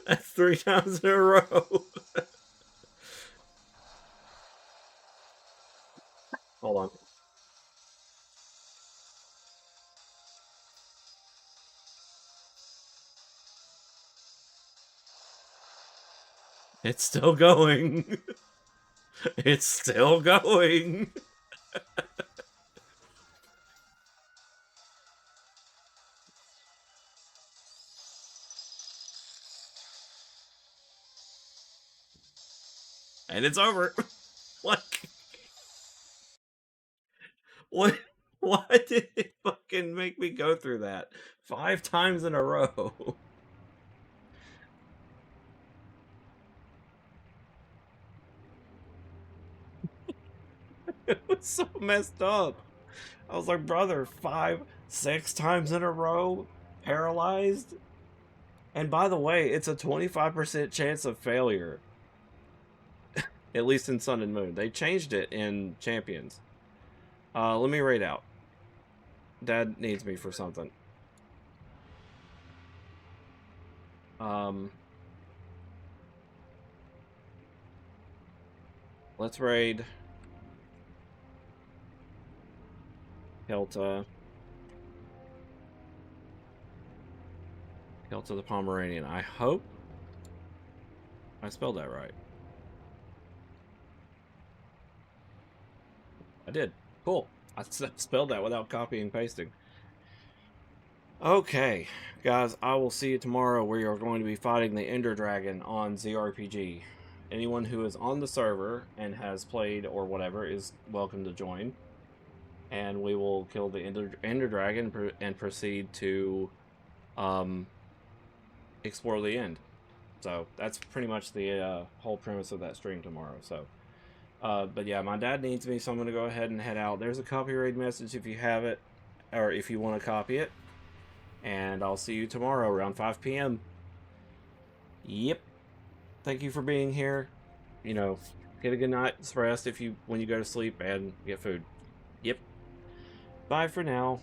S1: That's 3 times in a row. Hold on. It's still going. It's still going. And it's over. Like, what? Why did it fucking make me go through that 5 times in a row? It was so messed up. I was like, brother, 5, 6 times in a row, paralyzed. And by the way, it's a 25% chance of failure. At least in Sun and Moon. They changed it in Champions. Let me raid out. Dad needs me for something. Let's raid Hilta. Hilta the Pomeranian. I hope I spelled that right. I did. Cool. I spelled that without copying and pasting. Okay, guys, I will see you tomorrow. We are going to be fighting the Ender Dragon on ZRPG. Anyone who is on the server and has played or whatever is welcome to join. And we will kill the Ender Dragon and proceed to explore the end. So that's pretty much the whole premise of that stream tomorrow. So, but yeah, my dad needs me, so I'm going to go ahead and head out. There's a copyright message if you have it, or if you want to copy it. And I'll see you tomorrow around 5 p.m. Yep. Thank you for being here. You know, get a good night's rest when you go to sleep, and get food. Yep. Bye for now.